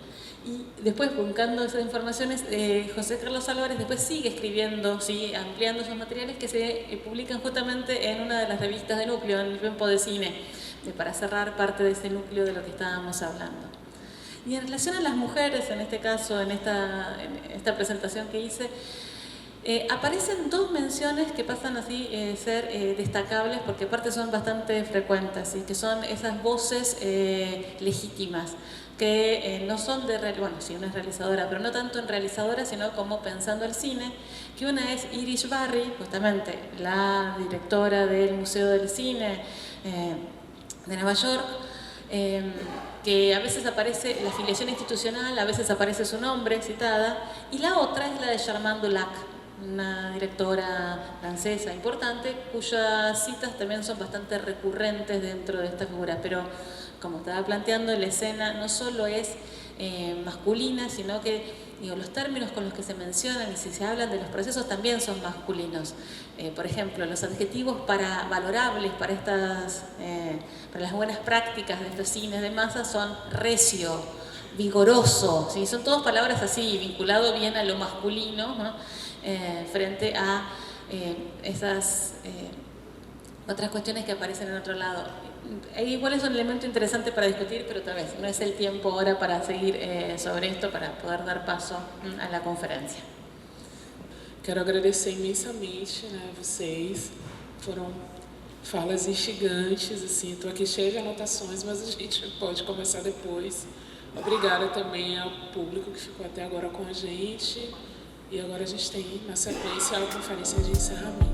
Y después, buscando esas informaciones, José Carlos Álvarez después sigue escribiendo, ¿sí? Ampliando esos materiales que se publican justamente en una de las revistas de núcleo, en el Tiempo de Cine, para cerrar parte de ese núcleo de lo que estábamos hablando. Y en relación a las mujeres, en este caso, en esta presentación que hice, aparecen dos menciones que pasan así ser destacables, porque aparte son bastante frecuentes, y que son esas voces legítimas, que no son bueno, sí, una es realizadora, pero no tanto en realizadora, sino como pensando el cine, que una es Irish Barry, justamente la directora del Museo del Cine de Nueva York, que a veces aparece la afiliación institucional, a veces aparece su nombre citada, y la otra es la de Germaine Dulac, una directora francesa importante, cuyas citas también son bastante recurrentes dentro de esta figura, pero como estaba planteando, la escena no solo es masculina, sino que los términos con los que se mencionan y si se hablan de los procesos también son masculinos. Por ejemplo, los adjetivos valorables para las buenas prácticas de estos cines de masa son recio, vigoroso, ¿sí? Son todas palabras así, vinculado bien a lo masculino, ¿no? Frente a esas otras cuestiones que aparecen en otro lado. Igual es un elemento interesante para discutir, pero otra vez, no es el tiempo ahora para seguir sobre esto, para poder dar paso a la conferência. Quero agradecer imensamente, né, vocês. Foram falas instigantes, assim, estou aqui cheia de anotações, mas a gente pode conversar depois. Obrigada também ao público que ficou até agora com a gente. E agora a gente tem, na sequência, a conferência de encerramento.